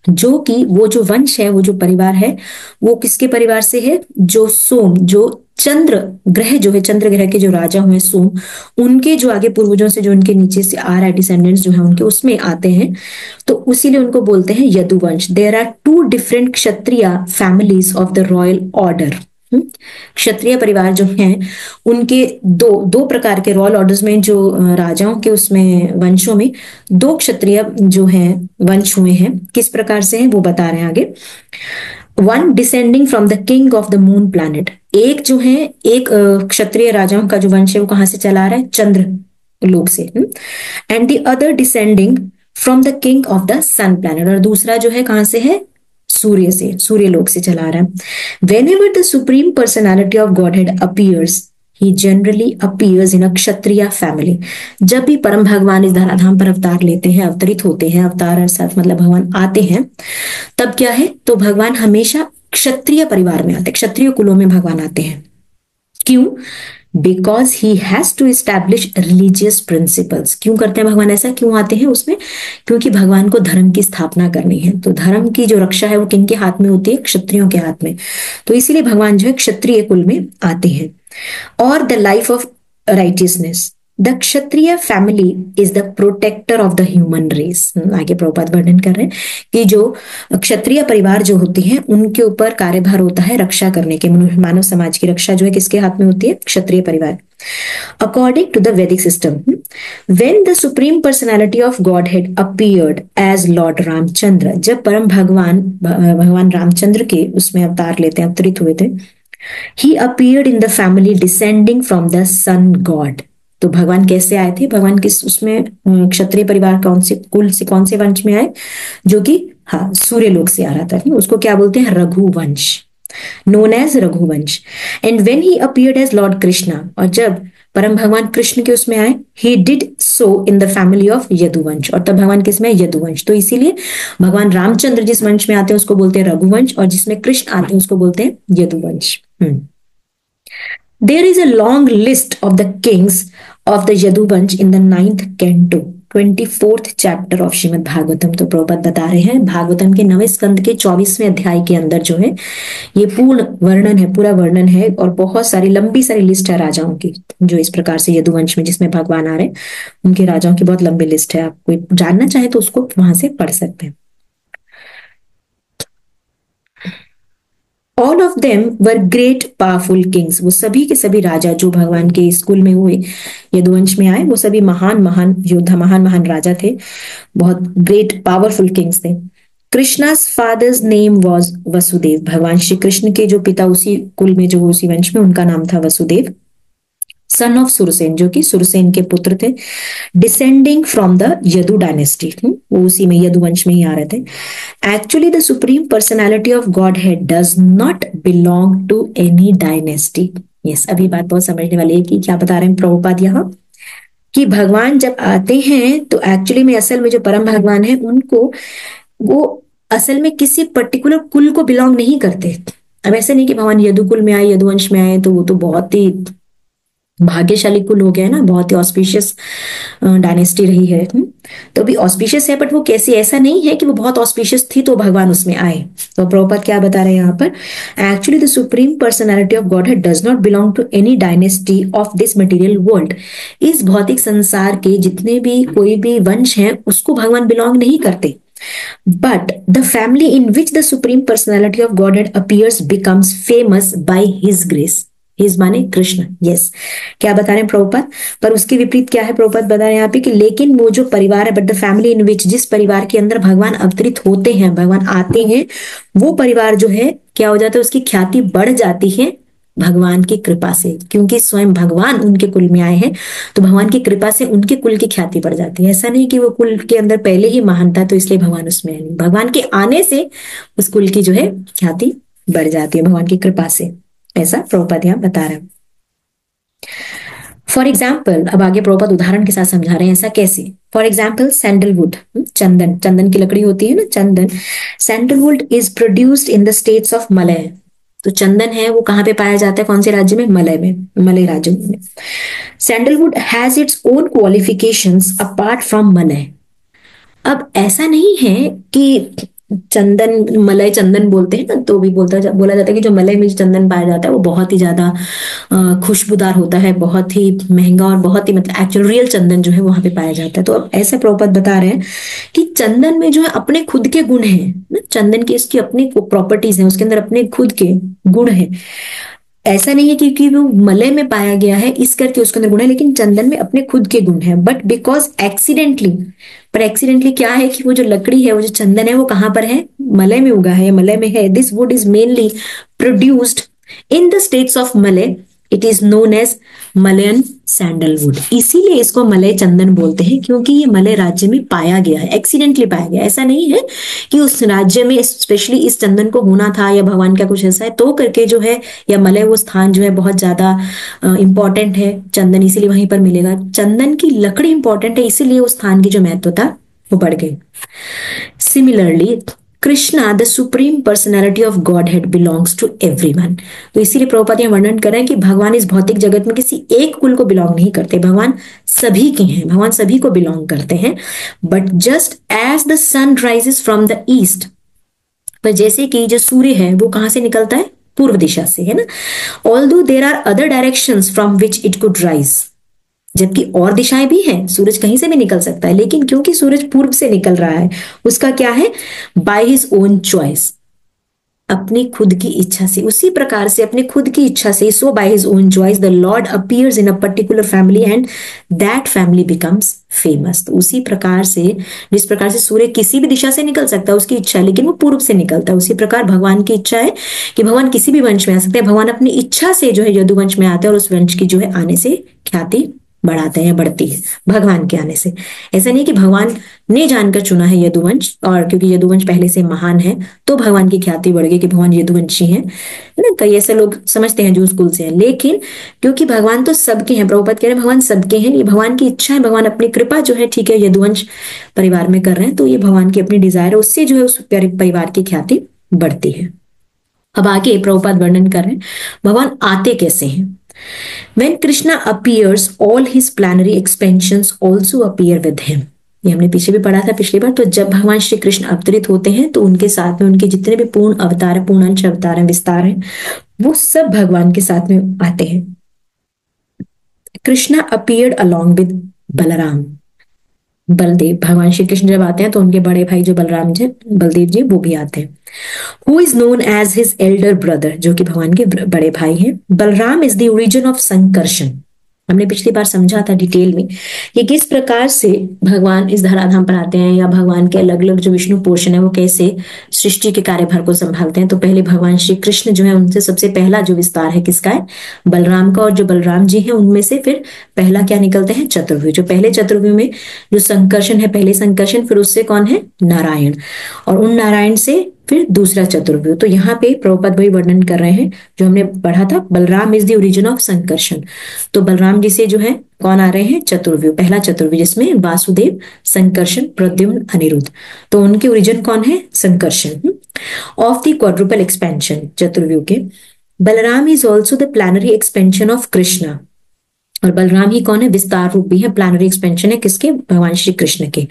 जो कि वो जो वंश है, वो जो परिवार है, वो किसके परिवार से है? जो सोम, जो चंद्र ग्रह जो है, चंद्र ग्रह के जो राजा हुए सोम, उनके जो आगे पूर्वजों से जो उनके नीचे से आ रहा है, डिसेंडेंट्स जो है उनके, उसमें आते हैं। तो उसीलिए उनको बोलते हैं Yaduvansh. There are 2 different kshatriya families of the royal order. क्षत्रिय परिवार जो हैं उनके दो प्रकार के रॉयल ऑर्डर्स में, जो राजाओं के उसमें वंशों में 2 क्षत्रिय जो हैं वंश हुए हैं। किस प्रकार से हैं वो बता रहे हैं आगे। 1 descending from the king of the moon planet. एक जो है, एक क्षत्रिय राजाओं का जो वंश है वो कहां से चला रहा है? चंद्र लोक से। And the other descending from the king of the sun planet. और दूसरा जो है कहां से है? सूर्य से, सूर्य लोक से चला रहा है। Whenever the supreme personality of Godhead appears, he generally appears in a Kshatriya family। जब भी परम भगवान इस धराधाम पर अवतार लेते हैं, अवतरित होते हैं, अवतार अर्थात मतलब भगवान आते हैं, तब क्या है? तो भगवान हमेशा क्षत्रिय परिवार में आते हैं, क्षत्रिय कुलों में भगवान आते हैं। क्यों? Because he has to establish religious principles. क्यों करते हैं भगवान ऐसा, क्यों आते हैं उसमें? क्योंकि भगवान को धर्म की स्थापना करनी है। तो धर्म की जो रक्षा है वो किनके हाथ में होती है? क्षत्रियों के हाथ में। तो इसीलिए भगवान जो है क्षत्रिय कुल में आते हैं। और the life of righteousness, the Kshatriya family is the protector of the human race. आगे प्रभुपाद वर्णन कर रहे हैं कि जो क्षत्रिय परिवार जो होते हैं उनके ऊपर कार्यभार होता है रक्षा करने के। मानव समाज की रक्षा जो है किसके हाथ में होती है? क्षत्रिय परिवार। According to the Vedic system, when the supreme personality of Godhead appeared as Lord Ramchandra, जब परम भगवान रामचंद्र के उसमें अवतार लेते हैं, अवतरित हुए थे, he appeared in the family descending from the sun god। तो भगवान कैसे आए थे? भगवान किस उसमें क्षत्रिय परिवार कौन से कुल से, कौन से वंश में आए? जो कि हाँ सूर्य लोक से आ रहा था। उसको क्या बोलते हैं? Raghuvansh, known as Raghuvansh. And when he appeared as Lord Krishna, और जब परम भगवान कृष्ण के उसमें आए, he did so in the family of यदुवंश, और तब भगवान किसमें? यदुवंश। तो इसीलिए भगवान रामचंद्र जिस वंश में आते हैं उसको बोलते हैं रघुवंश, और जिसमें कृष्ण आते हैं उसको बोलते हैं यदुवंश। There is a long list of the kings of the Yaduvansh in the 9th canto, 24th chapter of Shrimad Bhagavatam. तो प्रभुपाद बता रहे हैं भागवतम के 9वें स्कंद के 24वें अध्याय के अंदर जो है ये पूर्ण वर्णन है, पूरा वर्णन है, और बहुत सारी लंबी सारी लिस्ट है राजाओं की, जो इस प्रकार से यदुवंश में जिसमें भगवान आ रहे हैं उनके राजाओं की बहुत लंबी लिस्ट है। आप कोई जानना चाहे तो उसको वहां से पढ़ सकते हैं। All of them were great powerful kings। वो सभी के सभी राजा जो भगवान के स्कूल में हुए, यदुवंश में आए, वो सभी महान महान योद्धा, महान महान राजा थे, बहुत ग्रेट पावरफुल किंग्स थे। कृष्णा's father's name was वसुदेव। भगवान श्री कृष्ण के जो पिता उसी कुल में, जो उसी वंश में, उनका नाम था वसुदेव। सन ऑफ सुरसेन, जो कि सुरसेन के पुत्र थे। Descending from the Yadu dynasty, वो उसी में यदुवंश में ही आ रहे थे। Actually the supreme personality of Godhead does not belong to any dynasty. Yes, अभी बात बहुत समझने वाली है कि क्या बता रहे हैं प्रभुपाद यहाँ, कि भगवान जब आते हैं तो एक्चुअली में असल में जो परम भगवान है उनको, वो असल में किसी पर्टिकुलर कुल को बिलोंग नहीं करते। अब ऐसे नहीं कि भगवान यदुकुल में आए, यदुवंश में आए तो वो तो बहुत ही भाग्यशाली कुल हो गया है ना, बहुत ही ऑस्पिशियस डायनेस्टी रही है। तो भी ऑस्पिशियस है, बट वो कैसी, ऐसा नहीं है कि वो बहुत ऑस्पिशियस थी तो भगवान उसमें आए। तो प्रभुपाद क्या बता रहे हैं यहाँ पर, actually the supreme personality of Godhead does not belong to any dynasty of this material world. इस भौतिक संसार के जितने भी कोई भी वंश हैं उसको भगवान बिलोंग नहीं करते, but the family in which the supreme personality of godhead appears becomes famous by his grace. His माने कृष्ण, यस। क्या बता रहे हैं प्रभुपाद, पर उसके विपरीत क्या है, प्रभुपाद बता रहे हैं यहाँ पे कि लेकिन वो जो परिवार है, बट द फैमिली इन विच, जिस परिवार के अंदर भगवान अवतरित होते हैं, भगवान आते हैं, वो परिवार जो है क्या हो जाता है, उसकी ख्याति बढ़ जाती है भगवान की कृपा से, क्योंकि स्वयं भगवान उनके कुल में आए हैं, तो भगवान की कृपा से उनके कुल की ख्याति बढ़ जाती है। ऐसा नहीं कि वो कुल के अंदर पहले ही महान था तो इसलिए भगवान उसमें नहीं, भगवान के आने से उस कुल की जो है ख्याति बढ़ जाती है भगवान की कृपा से, ऐसा प्रभुपाद यहाँ बता रहे हैं। फॉर एग्जाम्पल, अब आगे प्रभुपाद उदाहरण के साथ समझा रहे हैं ऐसा कैसे। फॉर एग्जाम्पल सैंडलवुड, चंदन, चंदन की लकड़ी होती है ना, चंदन। Sandalwood is produced in the states of Malaya. तो चंदन है वो कहाँ पे पाया जाता है, कौन से राज्य में, मलय में, मलय राज्य में। Sandalwood has its own qualifications apart from Malay. अब ऐसा नहीं है कि चंदन, मलय चंदन बोलते हैं ना, तो भी बोला जाता है कि जो मलय में जो चंदन पाया जाता है वो बहुत ही ज्यादा खुशबूदार होता है, बहुत ही महंगा और बहुत ही मतलब एक्चुअल रियल चंदन जो है वहां पे पाया जाता है। तो अब ऐसे प्रभुपाद बता रहे हैं कि चंदन में जो है अपने खुद के गुण हैं ना, चंदन की इसकी अपनी प्रॉपर्टीज हैं, उसके अंदर अपने खुद के गुण हैं। ऐसा नहीं है क्योंकि वो मलय में पाया गया है इस करके उसके अंदर गुण है, लेकिन चंदन में अपने खुद के गुण है, बट बिकॉज एक्सीडेंटली, पर एक्सीडेंटली क्या है कि वो जो लकड़ी है, वो जो चंदन है वो कहाँ पर है, मलय में उगा है, मलय में है। This wood is mainly produced in the states of Malaya, it is known as Malayan sandalwood. इसीलिए इसको मलय चंदन बोलते हैं, क्योंकि ये मलय राज्य में पाया गया है, एक्सीडेंटली पाया गया। ऐसा नहीं है कि उस राज्य में स्पेशली इस चंदन को होना था या भगवान का कुछ ऐसा है तो करके जो है, या मलय वो स्थान जो है बहुत ज्यादा इंपॉर्टेंट है चंदन, इसीलिए वहीं पर मिलेगा। चंदन की लकड़ी इंपॉर्टेंट है, इसीलिए उस स्थान की जो महत्वता वो बढ़ गई। Similarly Krishna the supreme personality of Godhead belongs to everyone. तो इसीलिए प्रभुपाद यहाँ वर्णन कर रहे हैं कि भगवान इस भौतिक जगत में किसी एक कुल को बिलोंग नहीं करते, भगवान सभी के हैं, भगवान सभी को बिलोंग करते हैं। But just as the sun rises from the east, पर जैसे कि जो सूर्य है वो कहां से निकलता है, पूर्व दिशा से, है ना। Although there are other directions from which it could rise, जबकि और दिशाएं भी हैं, सूरज कहीं से भी निकल सकता है, लेकिन क्योंकि सूरज पूर्व से निकल रहा है, उसका क्या है, बाय हिज ओन चॉइस, अपनी खुद की इच्छा से। उसी प्रकार से अपनी खुद की इच्छा से, so by his own choice the lord appears in a particular family and that family becomes famous. तो उसी प्रकार से, जिस प्रकार से सूर्य किसी भी दिशा से निकल सकता है, उसकी इच्छा है, लेकिन वो पूर्व से निकलता है, उसी प्रकार भगवान की इच्छा है कि भगवान किसी भी वंश में आ सकते हैं। भगवान अपनी इच्छा से जो है यदुवंश में आते हैं और उस वंश की जो है आने से ख्याति बढ़ाते हैं, बढ़ती है भगवान के आने से। ऐसा नहीं कि भगवान ने जानकर चुना है यदुवंश, और क्योंकि यदुवंश पहले से महान है तो भगवान की ख्याति बढ़ गई कि भगवान यदुवंशी हैं, है ना। कई ऐसे लोग समझते हैं जो उस कुल से हैं, लेकिन क्योंकि भगवान तो सबके हैं, प्रभुपाद कह रहे हैं भगवान सबके हैं, ये भगवान की इच्छा है, भगवान अपनी कृपा जो है, ठीक है, यदुवंश परिवार में कर रहे हैं तो ये भगवान की अपनी डिजायर है, उससे जो है उस परिवार की ख्याति बढ़ती है। अब आगे प्रभुपाद वर्णन कर रहे हैं भगवान आते कैसे हैं। When Krishna appears, all his planetary expansions also appear with him. ये हमने पीछे भी पढ़ा था पिछली बार। तो जब भगवान श्री कृष्ण अवतरित होते हैं तो उनके साथ में उनके जितने भी पूर्ण अवतार है, पूर्ण अंश अवतार है, विस्तार है, वो सब भगवान के साथ में आते हैं। Krishna appeared along with Balram, Baldev. भगवान श्री कृष्ण जब आते हैं तो उनके बड़े भाई जो बलराम जी, बलदेव जी, वो भी आते हैं। Who is known as his elder brother, जो कि भगवान के बड़े भाई हैं। Balram is the origin of Sankarshan. हमने पिछली बार समझा था डिटेल में कि किस प्रकार से भगवान इस धराधाम पर आते हैं, या भगवान के अलग अलग जो विष्णु पोर्शन है वो कैसे सृष्टि के कार्यभार को संभालते हैं। तो पहले भगवान श्री कृष्ण जो है उनसे सबसे पहला जो विस्तार है किसका है, बलराम का, और जो बलराम जी हैं उनमें से फिर पहला क्या निकलते हैं, चतुर्व्यूह। जो पहले चतुर्व्यूह में जो संकर्षण है, पहले संकर्षण, फिर उससे कौन है, नारायण, और उन नारायण से फिर दूसरा चतुर्व्यूह। तो यहाँ पे प्रभुपाद भाई वर्णन कर रहे हैं जो हमने पढ़ा था, Balram is the origin of Sankarshan. तो बलराम जी से जो है कौन आ रहे हैं, चतुर्व्यूह, पहला चतुर्व्यूह, जिसमें वासुदेव, संकर्षण, प्रद्युम्न, अनिरुद्ध। तो उनके ओरिजिन कौन है, Sankarshan. Of the quadruple expansion, Chaturvyuha के। Balram is also the plenary expansion of Krishna. और बलराम ही कौन है? विस्तार रूप भी है, प्लानरी एक्सपेंशन है किसके? भगवान श्री कृष्ण के।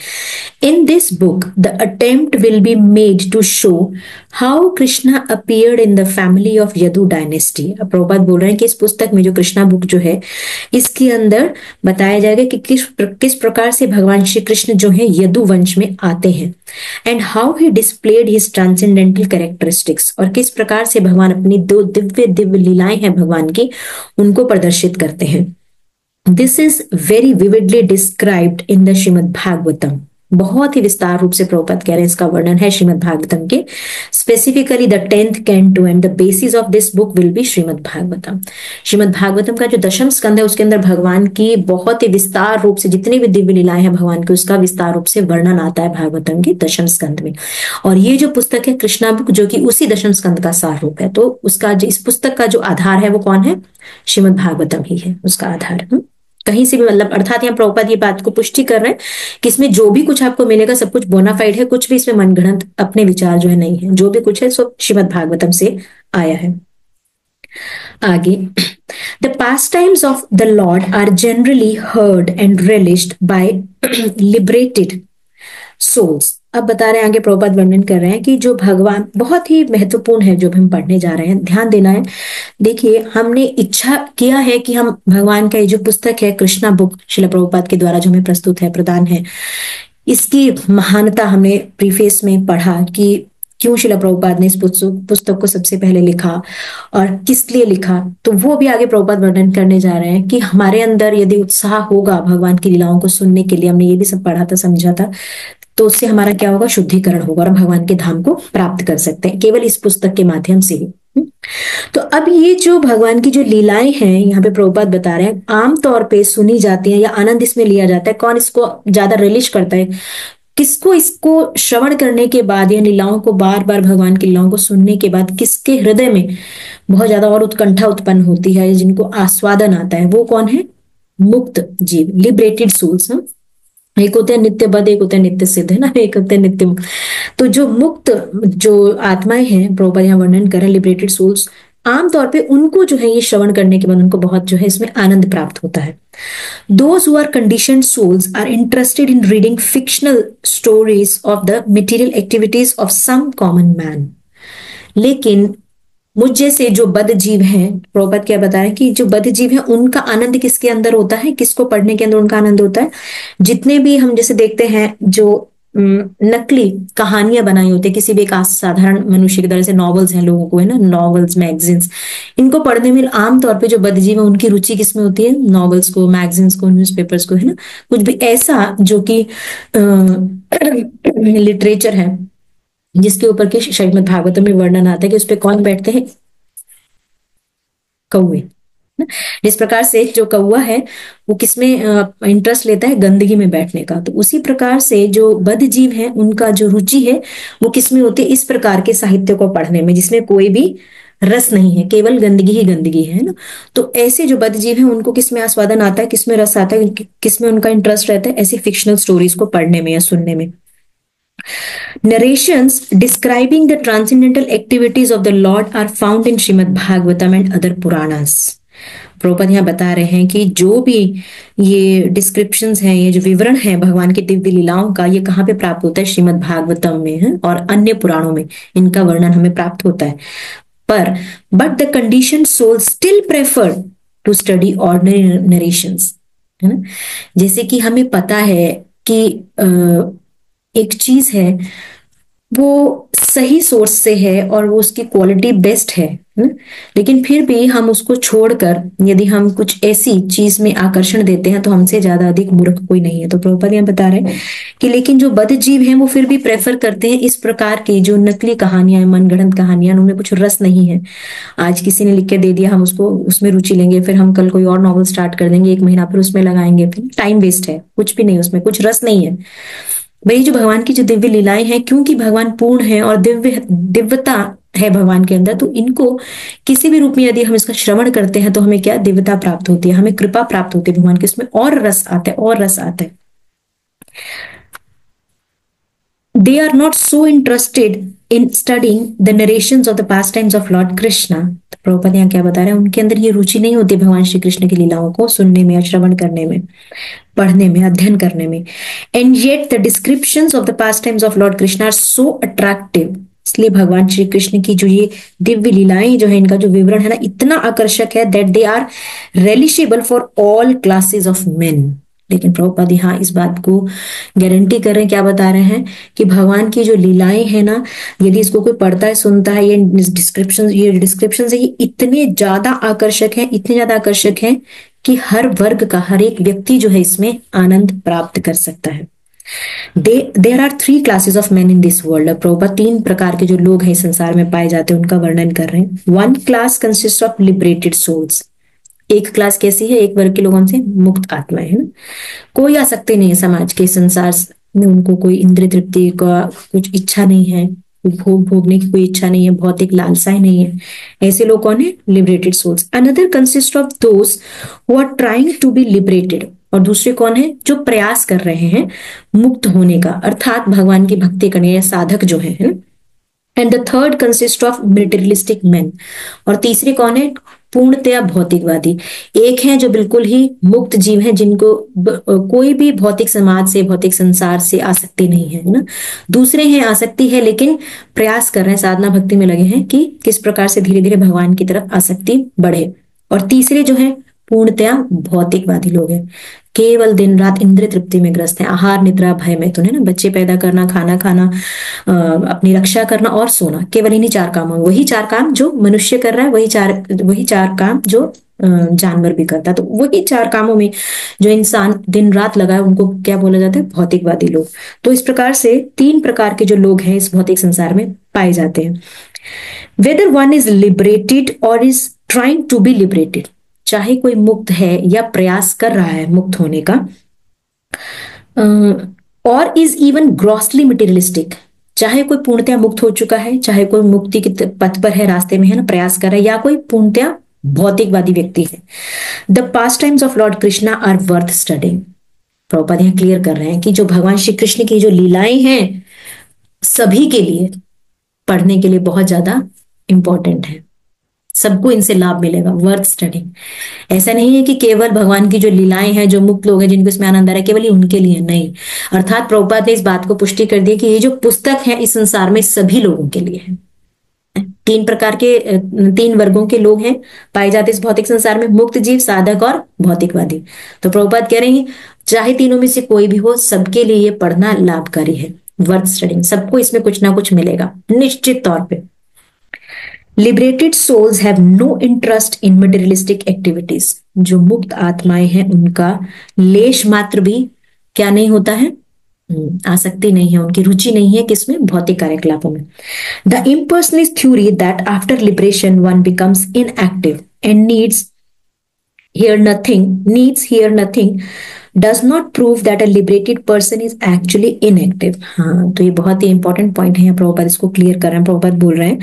In this book the attempt will be made to show how Krishna appeared in the family of Yadu dynasty. अब प्रभुपाद बोल रहे हैं कि इस पुस्तक में, जो कृष्णा बुक जो है, इसके अंदर बताया जाएगा कि किस प्रकार से भगवान श्री कृष्ण जो है यदु वंश में आते हैं, and how he displayed his transcendental characteristics, और किस प्रकार से भगवान अपनी दो दिव्य दिव्य लीलाएं हैं भगवान की, उनको प्रदर्शित करते हैं। This is very vividly described in the Shrimad Bhagavatam. बहुत ही विस्तार रूप से प्रभुपाद कह रहे हैं इसका वर्णन है श्रीमद् भागवतम के। Specifically the 10th canto and the basis of this book will be Shrimad Bhagavatam. Shrimad Bhagavatam का जो दशम स्कंद है उसके अंदर भगवान की बहुत ही विस्तार रूप से जितनी भी दिव्य लीलाएं हैं भगवान की, उसका विस्तार रूप से वर्णन आता है भागवतम के दशम स्कंद में। और ये जो पुस्तक है कृष्णा बुक, जो कि उसी दशम स्कंद का सार रूप है, तो उसका इस पुस्तक का जो आधार है वो कौन है? श्रीमद् भागवतम ही है उसका आधार। कहीं से भी, मतलब अर्थात यहाँ प्रभुपाद ये बात को पुष्टि कर रहे हैं कि इसमें जो भी कुछ आपको मिलेगा सब कुछ बोनाफाइड है, कुछ भी इसमें मनगढ़ंत अपने विचार जो है नहीं है, जो भी कुछ है सब श्रीमद् भागवतम से आया है। आगे, the pastimes of the lord are generally heard and relished by liberated souls. अब बता रहे हैं आगे प्रभुपाद वर्णन कर रहे हैं कि जो भगवान बहुत ही महत्वपूर्ण है, जो हम पढ़ने जा रहे हैं, ध्यान देना है। देखिए, हमने इच्छा किया है कि हम भगवान का ये जो पुस्तक है कृष्णा बुक श्रील प्रभुपाद के द्वारा जो हमें प्रस्तुत है, प्रदान है, इसकी महानता हमने प्रीफेस में पढ़ा कि क्यों श्रील प्रभुपाद ने इस पुस्तक को सबसे पहले लिखा और किस लिए लिखा। तो वो भी आगे प्रभुपाद वर्णन करने जा रहे हैं कि हमारे अंदर यदि उत्साह होगा भगवान की लीलाओं को सुनने के लिए, हमने ये भी सब पढ़ा था, समझा था, तो उससे हमारा क्या होगा? शुद्धिकरण होगा और हम भगवान के धाम को प्राप्त कर सकते हैं केवल इस पुस्तक के माध्यम से ही। तो अब ये जो भगवान की जो लीलाएं हैं यहाँ पे प्रभुपाद बता रहे हैं, आमतौर पे सुनी जाती हैं या आनंद इसमें लिया जाता है। कौन इसको ज्यादा रिलिश करता है? किसको इसको श्रवण करने के बाद या लीलाओं को बार बार भगवान की लीलाओं को सुनने के बाद किसके हृदय में बहुत ज्यादा और उत्कंठा उत्पन्न होती है, जिनको आस्वादन आता है, वो कौन है? मुक्त जीव, लिबरेटेड सोल्स। एक होते हैं नित्य बद्ध, एक होते हैं नित्य सिद्ध, है ना, एक होते हैं नित्य मुक्त। तो जो मुक्त जो आत्माएं हैं, प्रभुपाद यहाँ वर्णन कर रहे हैं, लिबरेटेड सोल्स, आमतौर पे उनको जो है ये श्रवण करने के बाद उनको बहुत जो है इसमें आनंद प्राप्त होता है। Those who are conditioned souls are interested in reading fictional stories of the material activities of some common man. लेकिन मुझ जैसे जो बद्ध जीव हैं, प्रभुपाद क्या बता रहे हैं कि जो बद्ध जीव हैं उनका आनंद किसके अंदर होता है? किसको पढ़ने के अंदर उनका आनंद होता है? जितने भी हम जैसे देखते हैं जो नकली कहानियां बनाई होती है किसी भी एक साधारण मनुष्य की तरह से, नॉवेल्स हैं लोगों को, है ना, नॉवेल्स, मैगजीन्स, इनको पढ़ने में आमतौर पे जो बद्ध जीव है उनकी रुचि किसमें होती है? नॉवेल्स को, मैगजीन्स को, न्यूज़पेपर्स को, है ना, कुछ भी ऐसा जो कि लिटरेचर है जिसके ऊपर के श्रीमद् भागवतम में वर्णन आता है कि उस पे कौन बैठते हैं? कौवे। जिस प्रकार से जो कौवा है वो किसमें इंटरेस्ट लेता है? गंदगी में बैठने का। तो उसी प्रकार से जो बद्ध जीव है उनका जो रुचि है वो किसमें होती है? इस प्रकार के साहित्य को पढ़ने में जिसमें कोई भी रस नहीं है, केवल गंदगी ही गंदगी है ना। तो ऐसे जो बद्ध जीव है उनको किसमें आस्वादन आता है, किसमें रस आता है, किसमें उनका इंटरेस्ट रहता है? ऐसी फिक्शनल स्टोरीज को पढ़ने में या सुनने में। Narrations describing the transcendental activities of the Lord are found in Srimad Bhagavatam and other Puranas. Prabhupada यहाँ बता रहे हैं कि जो भी ये डिस्क्रिप्शंस हैं, ये जो विवरण है भगवान की दिव्य लीलाओं का, ये कहाँ पे प्राप्त होता है? श्रीमद् भागवतम में है और अन्य पुराणों में इनका वर्णन हमें प्राप्त होता है। पर but the condition soul still prefer to study ordinary narrations, है ना। जैसे कि हमें पता है कि एक चीज है वो सही सोर्स से है और वो उसकी क्वालिटी बेस्ट है ना? लेकिन फिर भी हम उसको छोड़कर यदि हम कुछ ऐसी चीज में आकर्षण देते हैं तो हमसे ज्यादा अधिक मूर्ख कोई नहीं है। तो प्रभुपाद यहाँ बता रहे हैं कि लेकिन जो बद्ध जीव हैं वो फिर भी प्रेफर करते हैं इस प्रकार की जो नकली कहानियां, मनगढ़ंत कहानियां, उनमें कुछ रस नहीं है। आज किसी ने लिख के दे दिया, हम उसको उसमें रुचि लेंगे, फिर हम कल कोई और नॉवल स्टार्ट कर देंगे, 1 महीना फिर उसमें लगाएंगे, फिर टाइम वेस्ट है, कुछ भी नहीं, उसमें कुछ रस नहीं है। वही जो भगवान की जो दिव्य लीलाएं हैं, क्योंकि भगवान पूर्ण है और दिव्यता है भगवान के अंदर, तो इनको किसी भी रूप में यदि हम इसका श्रवण करते हैं तो हमें क्या दिव्यता प्राप्त होती है, हमें कृपा प्राप्त होती है भगवान की, उसमें और रस आता है, और रस आता है। They are not so interested in studying the narrations of the pastimes of Lord Krishna. Prabhupada यहाँ क्या बता रहे हैं, उनके अंदर ये रुचि नहीं होती भगवान श्री कृष्ण की लीलाओं को सुनने में, श्रवण करने में, पढ़ने में, अध्ययन करने में। And yet the descriptions of the past times of Lord Krishna are so attractive. इसलिए भगवान श्री कृष्ण की जो ये दिव्य लीलाएं जो है, इनका जो विवरण है ना, इतना आकर्षक है that they are relishable for all classes of men. लेकिन प्रभुपाद यहाँ इस बात को गारंटी कर रहे हैं, क्या बता रहे हैं कि भगवान की जो लीलाएं हैं ना, यदि इसको कोई पढ़ता है, सुनता है, ये डिस्क्रिप्शन है, ये इतने ज्यादा आकर्षक है, इतने ज्यादा आकर्षक है कि हर वर्ग का, हर एक व्यक्ति जो है इसमें आनंद प्राप्त कर सकता है। There are 3 classes of man in this world. Prabhupada 3 प्रकार के जो लोग हैं संसार में पाए जाते हैं, उनका वर्णन कर रहे हैं। 1 class consist of liberated souls. एक क्लास कैसी है, एक वर्ग के लोगों से मुक्त आत्माएं है ना, कोई आसक्ति नहीं है समाज के, संसार में उनको कोई इंद्रिय तृप्ति का कुछ इच्छा नहीं है, भोग भोगने की कोई इच्छा नहीं है, भौतिक लालसाएं नहीं है। ऐसे लोग कौन है, liberated souls. Another consist of those who are trying to be liberated. और दूसरे कौन है, जो प्रयास कर रहे हैं मुक्त होने का, अर्थात भगवान की भक्ति करने या साधक जो है ना। And the third consist of materialistic man. और तीसरे कौन है, पूर्णतया भौतिकवादी। एक है जो बिल्कुल ही मुक्त जीव है, जिनको कोई भी भौतिक समाज से, भौतिक संसार से आसक्ति नहीं है ना। दूसरे हैं आसक्ति है, लेकिन प्रयास कर रहे हैं, साधना भक्ति में लगे हैं कि किस प्रकार से धीरे धीरे भगवान की तरफ आसक्ति बढ़े। और तीसरे जो है पूर्णतया भौतिकवादी लोग हैं, केवल दिन रात इंद्रिय तृप्ति में ग्रस्त है, आहार निद्रा भय में, तो ना बच्चे पैदा करना, खाना खाना, अपनी रक्षा करना और सोना, केवल इन्हीं 4 कामों में। वही 4 काम जो मनुष्य कर रहा है, वही चार काम जो जानवर भी करता है। तो वही 4 कामों में जो इंसान दिन रात लगा है, उनको क्या बोला जाता है, भौतिकवादी लोग। तो इस प्रकार से 3 प्रकार के जो लोग हैं इस भौतिक संसार में पाए जाते हैं। वेदर वन इज लिबरेटेड और is trying to be liberated, चाहे कोई मुक्त है या प्रयास कर रहा है मुक्त होने का, और इज इवन ग्रॉसली मटेरियलिस्टिक, चाहे कोई पूर्णतया मुक्त हो चुका है, चाहे कोई मुक्ति के पथ पर है, रास्ते में है ना, प्रयास कर रहा है, या कोई पूर्णतया भौतिकवादी व्यक्ति है। The past times of Lord Krishna are worth studying. Prabhupada यहाँ क्लियर कर रहे हैं कि जो भगवान श्री कृष्ण की जो लीलाएं हैं सभी के लिए पढ़ने के लिए बहुत ज्यादा इंपॉर्टेंट है, सबको इनसे लाभ मिलेगा, वर्थ स्टडिंग। ऐसा नहीं है कि केवल भगवान की जो लीलाएं हैं, जो मुक्त लोग हैं जिनको इसमें आनंद आ रहा है, केवल ही उनके लिए नहीं। अर्थात प्रभुपाद ने इस बात को पुष्टि कर दी कि ये जो पुस्तक है इस संसार में सभी लोगों के लिए है। 3 प्रकार के 3 वर्गों के लोग हैं पाए जाते इस भौतिक संसार में, मुक्त जीव, साधक और भौतिकवादी। तो प्रभुपाद कह रहे हैं चाहे तीनों में से कोई भी हो, सबके लिए ये पढ़ना लाभकारी है, वर्थ स्टडिंग। सबको इसमें कुछ ना कुछ मिलेगा निश्चित तौर पे। Liberated souls have no interest in materialistic activities. जो मुक्त आत्माएं हैं उनका लेश मात्र भी क्या नहीं होता है, आसक्ति नहीं है, उनकी रुचि नहीं है किसमें, भौतिक कार्यकलापों में। The इम्पर्सनलिस्ट theory that after liberation one becomes inactive and needs here nothing does not prove that a liberated person is actually inactive। हाँ, तो ये बहुत ही इंपॉर्टेंट पॉइंट है, प्रभुपाद इसको क्लियर कर रहे हैं। प्रभुपाद बोल रहे हैं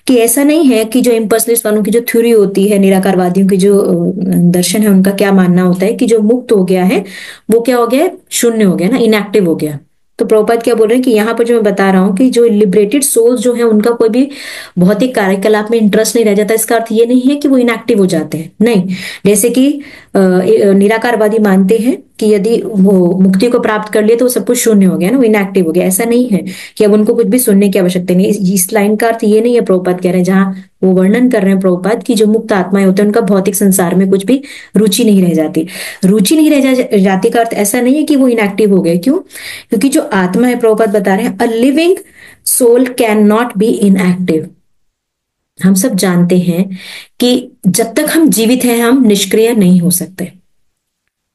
कि ऐसा नहीं है कि जो इम्पर्सनलिस्ट वालों की जो थ्योरी होती है, निराकारवादियों की जो दर्शन है, उनका क्या मानना होता है कि जो मुक्त हो गया है वो क्या हो गया है, शून्य हो गया ना, इनएक्टिव हो गया। तो प्रभुपाद क्या बोल रहे हैं कि यहाँ पर जो मैं बता रहा हूँ कि जो लिबरेटेड सोल्स जो है उनका कोई भी भौतिक कार्यकलाप में इंटरेस्ट नहीं रह जाता, इसका अर्थ ये नहीं है कि वो इनएक्टिव हो जाते हैं, नहीं। जैसे कि निराकारवादी मानते हैं कि यदि वो मुक्ति को प्राप्त कर लिए तो वो सब कुछ शून्य हो गया ना, वो इनएक्टिव हो गया। ऐसा नहीं है कि अब उनको कुछ भी सुनने की आवश्यकता नहीं। इस लाइन का अर्थ ये नहीं है, प्रभुपाद कह रहे हैं, जहां वो वर्णन कर रहे हैं प्रभुपाद की जो मुक्त आत्माएं होते हैं उनका भौतिक संसार में कुछ भी रुचि नहीं रह जाती। रुचि नहीं रह जाती का अर्थ ऐसा नहीं है कि वो इनएक्टिव हो गए। क्यों? क्योंकि जो आत्मा है, प्रभुपाद बता रहे हैं, a living soul can not be inactive. हम सब जानते हैं कि जब तक हम जीवित हैं हम निष्क्रिय नहीं हो सकते।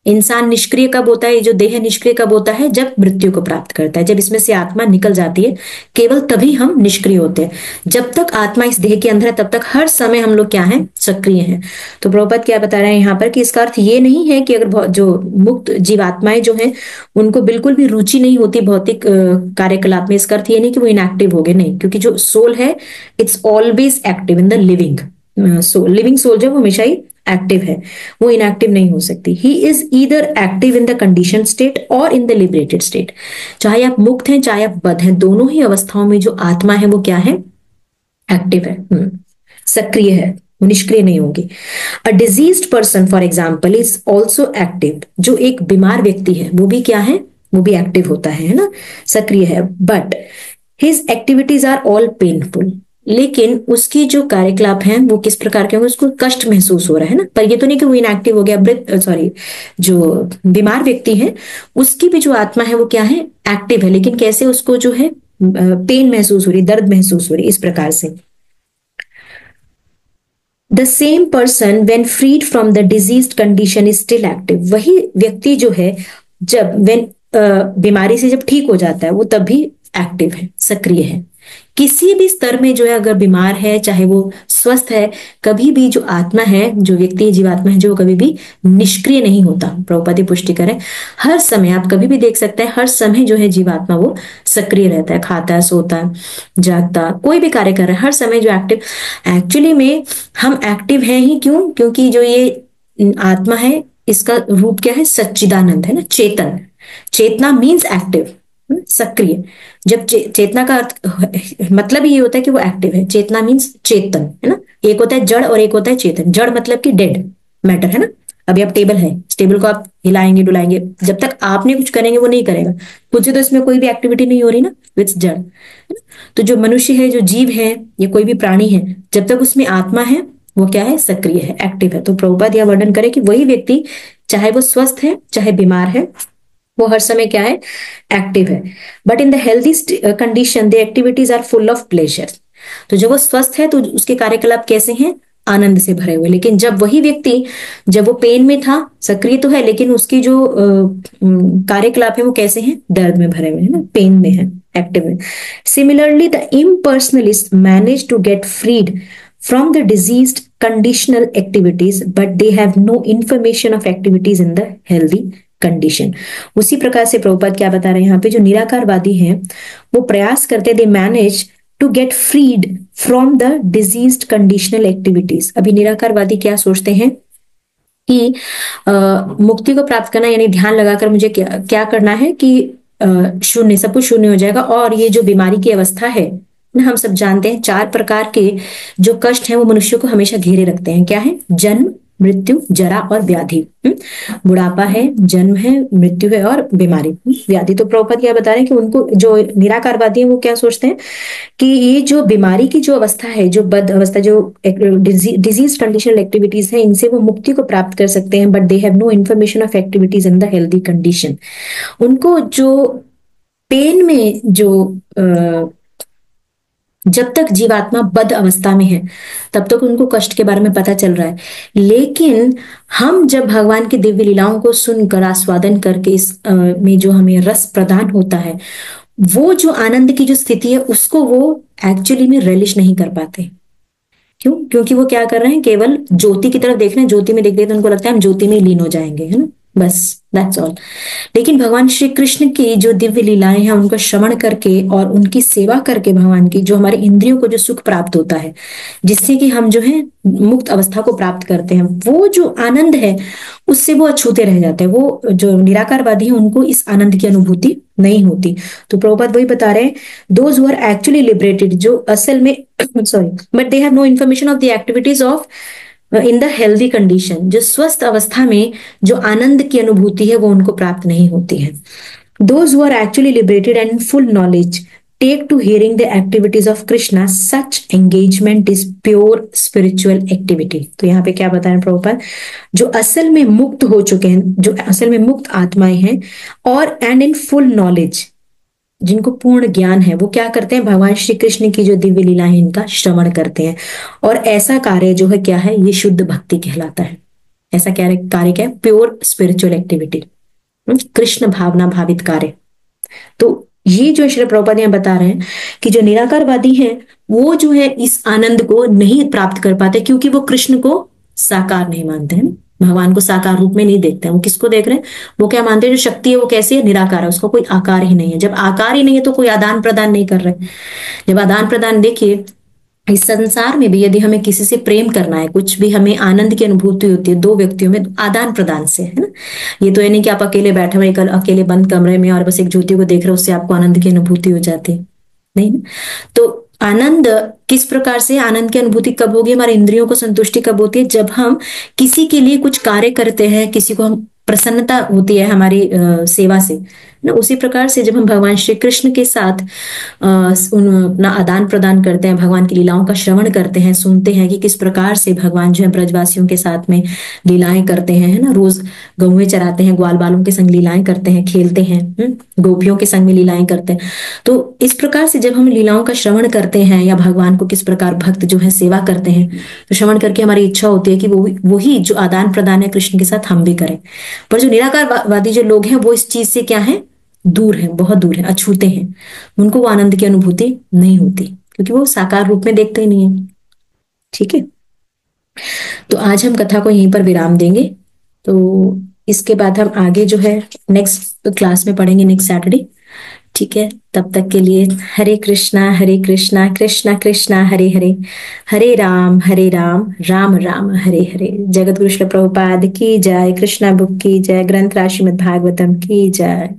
इंसान निष्क्रिय कब होता है, जो देह निष्क्रिय कब होता है, जब मृत्यु को प्राप्त करता है, जब इसमें से आत्मा निकल जाती है, केवल तभी हम निष्क्रिय होते हैं। जब तक आत्मा इस देह के अंदर है तब तक हर समय हम लोग क्या हैं, सक्रिय हैं। तो प्रभुपाद क्या बता रहे हैं यहाँ पर कि इसका अर्थ ये नहीं है कि अगर जो मुक्त जीवात्माएं जो हैं उनको बिल्कुल भी रुचि नहीं होती भौतिक कार्यकलाप में, इसका अर्थ ये नहीं कि वो इनएक्टिव हो गए, नहीं। क्योंकि जो सोल है it's always active in the living soul. Living soul जो हमेशा ही एक्टिव है, वो इनएक्टिव नहीं हो सकती। He is either active in the condition state और इन द लिबरेटेड स्टेट। चाहे आप मुक्त हैं चाहे आप बद्ध हैं, दोनों ही अवस्थाओं में जो आत्मा है वो क्या है, एक्टिव है, सक्रिय है। वो निष्क्रिय नहीं होंगे। A diseased person for example is also active, जो एक बीमार व्यक्ति है वो भी क्या है, वो भी एक्टिव होता है ना, सक्रिय है। But his activities are all painful, लेकिन उसकी जो कार्यकलाप हैं वो किस प्रकार के होंगे, उसको कष्ट महसूस हो रहा है ना। पर ये तो नहीं कि वो इनएक्टिव हो गया, सॉरी, जो बीमार व्यक्ति है उसकी भी जो आत्मा है वो क्या है, एक्टिव है, लेकिन कैसे, उसको जो है पेन महसूस हो रही, दर्द महसूस हो रही, इस प्रकार से। The same person when freed from the disease condition is still active, वही व्यक्ति जो है जब वेन बीमारी से जब ठीक हो जाता है वो तब भी एक्टिव है, सक्रिय है। किसी भी स्तर में जो है, अगर बीमार है चाहे वो स्वस्थ है, कभी भी जो आत्मा है, जो व्यक्ति जीवात्मा है, जो कभी भी निष्क्रिय नहीं होता। प्रभुपाद पुष्टि करें, हर समय आप कभी भी देख सकते हैं, हर समय जो है जीवात्मा वो सक्रिय रहता है, खाता है, सोता है, जागता, कोई भी कार्य कर रहा है, हर समय जो एक्टिव। एक्चुअली में हम एक्टिव हैं ही क्यों, क्योंकि जो ये आत्मा है इसका रूप क्या है, सच्चिदानंद है ना, चेतन। चेतना मीन्स एक्टिव, सक्रिय। जब चेतना का अर्थ मतलब ये होता है कि वो एक्टिव है, चेतना मीन्स चेतन है ना। एक होता है जड़ और एक होता है चेतन। जड़ मतलब कि डेड मैटर है ना। अभी आप टेबल है, इस टेबल को आप हिलाएंगे डुलाएंगे, जब तक आपने कुछ करेंगे वो नहीं करेगा खुद से, तो इसमें कोई भी एक्टिविटी नहीं हो रही ना, इट्स जड़ है ना? तो जो मनुष्य है, जो जीव है, या कोई भी प्राणी है, जब तक उसमें आत्मा है वो क्या है, सक्रिय है, एक्टिव है। तो प्रभुपाद यह वर्णन करे कि वही व्यक्ति चाहे वो स्वस्थ है चाहे बीमार है, वो हर समय क्या है, एक्टिव है। But in the healthy condition the activities are full of pleasure. तो जब वो स्वस्थ है तो उसके कार्यकलाप कैसे हैं, आनंद से भरे हुए। लेकिन जब वही व्यक्ति, जब वो पेन में था, सक्रिय तो है लेकिन उसकी जो कार्यकलाप है वो कैसे हैं, दर्द में भरे हुए है ना, पेन में है, एक्टिव में। Similarly the impersonalist manage to get freed from the diseased conditional activities but they have no information of activities in the healthy condition। उसी प्रकार से प्रभुपाद क्या बता रहे हैं यहाँ पे, जो निराकारवादी हैं वो प्रयास करते, they manage to get freed from the diseased conditional activities। अभी निराकारवादी क्या सोचते हैं कि मुक्ति को प्राप्त करना यानी ध्यान लगाकर मुझे क्या करना है कि शून्य, सब कुछ शून्य हो जाएगा। और ये जो बीमारी की अवस्था है ना, हम सब जानते हैं 4 प्रकार के जो कष्ट हैं वो मनुष्य को हमेशा घेरे रखते हैं। क्या है, जन्म, मृत्यु, जरा और व्याधि। बुढ़ापा है, जन्म है, मृत्यु है और बीमारी, व्याधि। तो प्रभुपाद क्या बता रहे हैं कि उनको, जो निराकारवादी है वो क्या सोचते हैं कि ये जो बीमारी की जो अवस्था है, जो बद अवस्था, जो डिजीज कंडीशनल एक्टिविटीज है, इनसे वो मुक्ति को प्राप्त कर सकते हैं। But they have no information of activities in the healthy condition. उनको जो पेन में जो जब तक जीवात्मा बद अवस्था में है तब तक उनको कष्ट के बारे में पता चल रहा है। लेकिन हम जब भगवान की दिव्य लीलाओं को सुनकर, आस्वादन करके, इस में जो हमें रस प्रदान होता है, वो जो आनंद की जो स्थिति है उसको वो एक्चुअली में रिलिश नहीं कर पाते। क्यों? क्योंकि वो क्या कर रहे हैं, केवल ज्योति की तरफ देख रहे हैं। ज्योति में देखते हैं तो उनको लगता है हम ज्योति में लीन हो जाएंगे, है ना, बस दैट्स ऑल। लेकिन भगवान श्री कृष्ण की जो दिव्य लीलाएं हैं उनको श्रवण करके और उनकी सेवा करके, भगवान की जो हमारे इंद्रियों को जो सुख प्राप्त होता है, जिससे कि हम जो है मुक्त अवस्था को प्राप्त करते हैं, वो जो आनंद है उससे वो अछूते रह जाते हैं। वो जो निराकारवादी है उनको इस आनंद की अनुभूति नहीं होती। तो प्रभुपाद वही बता रहे हैं, those who are actually liberated, जो असल में sorry but they have no information of the activities of in the healthy condition, जो स्वस्थ अवस्था में जो आनंद की अनुभूति है वो उनको प्राप्त नहीं होती है। Those who are actually liberated and full knowledge take to hearing the activities of Krishna, such engagement is pure spiritual activity. तो यहाँ पे क्या बता रहे हैं प्रभुपाद, जो असल में मुक्त हो चुके हैं, जो असल में मुक्त आत्माएं हैं, और एंड इन फुल नॉलेज, जिनको पूर्ण ज्ञान है, वो क्या करते हैं, भगवान श्री कृष्ण की जो दिव्य लीला है इनका श्रवण करते हैं। और ऐसा कार्य जो है क्या है, ये शुद्ध भक्ति कहलाता है। ऐसा क्या कार्य क्या है, प्योर स्पिरिचुअल एक्टिविटी, कृष्ण भावना भावित कार्य। तो ये जो श्री प्रभुपाद यहाँ बता रहे हैं कि जो निराकारवादी हैं वो जो है इस आनंद को नहीं प्राप्त कर पाते, क्योंकि वो कृष्ण को साकार नहीं मानते हैं, भगवान को साकार रूप में नहीं देखते हैं। वो किसको देख रहे हैं, वो क्या मानते हैं, जो शक्ति है वो कैसी है, निराकार है, उसका कोई आकार ही नहीं है। जब आकार ही नहीं है तो कोई आदान प्रदान नहीं कर रहे। जब आदान प्रदान, देखिए इस संसार में भी यदि हमें किसी से प्रेम करना है, कुछ भी हमें आनंद की अनुभूति होती है दो व्यक्तियों में, आदान प्रदान से, है ना। ये तो है नहीं कि आप अकेले बैठे हुए अकेले बंद कमरे में और बस एक ज्योति को देख रहे हो, उससे आपको आनंद की अनुभूति हो जाती है, नहीं ना। तो आनंद किस प्रकार से आनंद की अनुभूति कब होगी, हमारे इंद्रियों को संतुष्टि कब होती है, जब हम किसी के लिए कुछ कार्य करते हैं, किसी को हम प्रसन्नता होती है हमारी सेवा से ना। उसी प्रकार से जब हम भगवान श्री कृष्ण के साथ अपना आदान प्रदान करते हैं, भगवान की लीलाओं का श्रवण करते हैं, सुनते हैं कि किस प्रकार से भगवान जो है ब्रजवासियों के साथ में लीलाएं करते हैं, है ना, रोज गौएं चराते हैं, ग्वाल बालों के संग लीलाएं करते हैं, खेलते हैं, गोपियों के संग में लीलाएं करते हैं। तो इस प्रकार से जब हम लीलाओं का श्रवण करते हैं या भगवान को किस प्रकार भक्त जो है सेवा करते हैं, तो श्रवण करके हमारी इच्छा होती है कि वही जो आदान प्रदान है कृष्ण के साथ हम भी करें। पर जो निराकारवादी जो लोग हैं वो इस चीज से क्या है, दूर है, बहुत दूर है, अछूते हैं। उनको वो आनंद की अनुभूति नहीं होती क्योंकि वो साकार रूप में देखते ही नहीं है। ठीक है, तो आज हम कथा को यहीं पर विराम देंगे। तो इसके बाद हम आगे जो है नेक्स्ट क्लास में पढ़ेंगे, नेक्स्ट सैटरडे। ठीक है, तब तक के लिए हरे कृष्णा कृष्णा कृष्णा हरे हरे, हरे राम राम राम हरे हरे। जगत गुरु श्री प्रभुपाद की जय, कृष्णा बुक की जय, ग्रंथ राज श्रीमद् भागवतम की जय।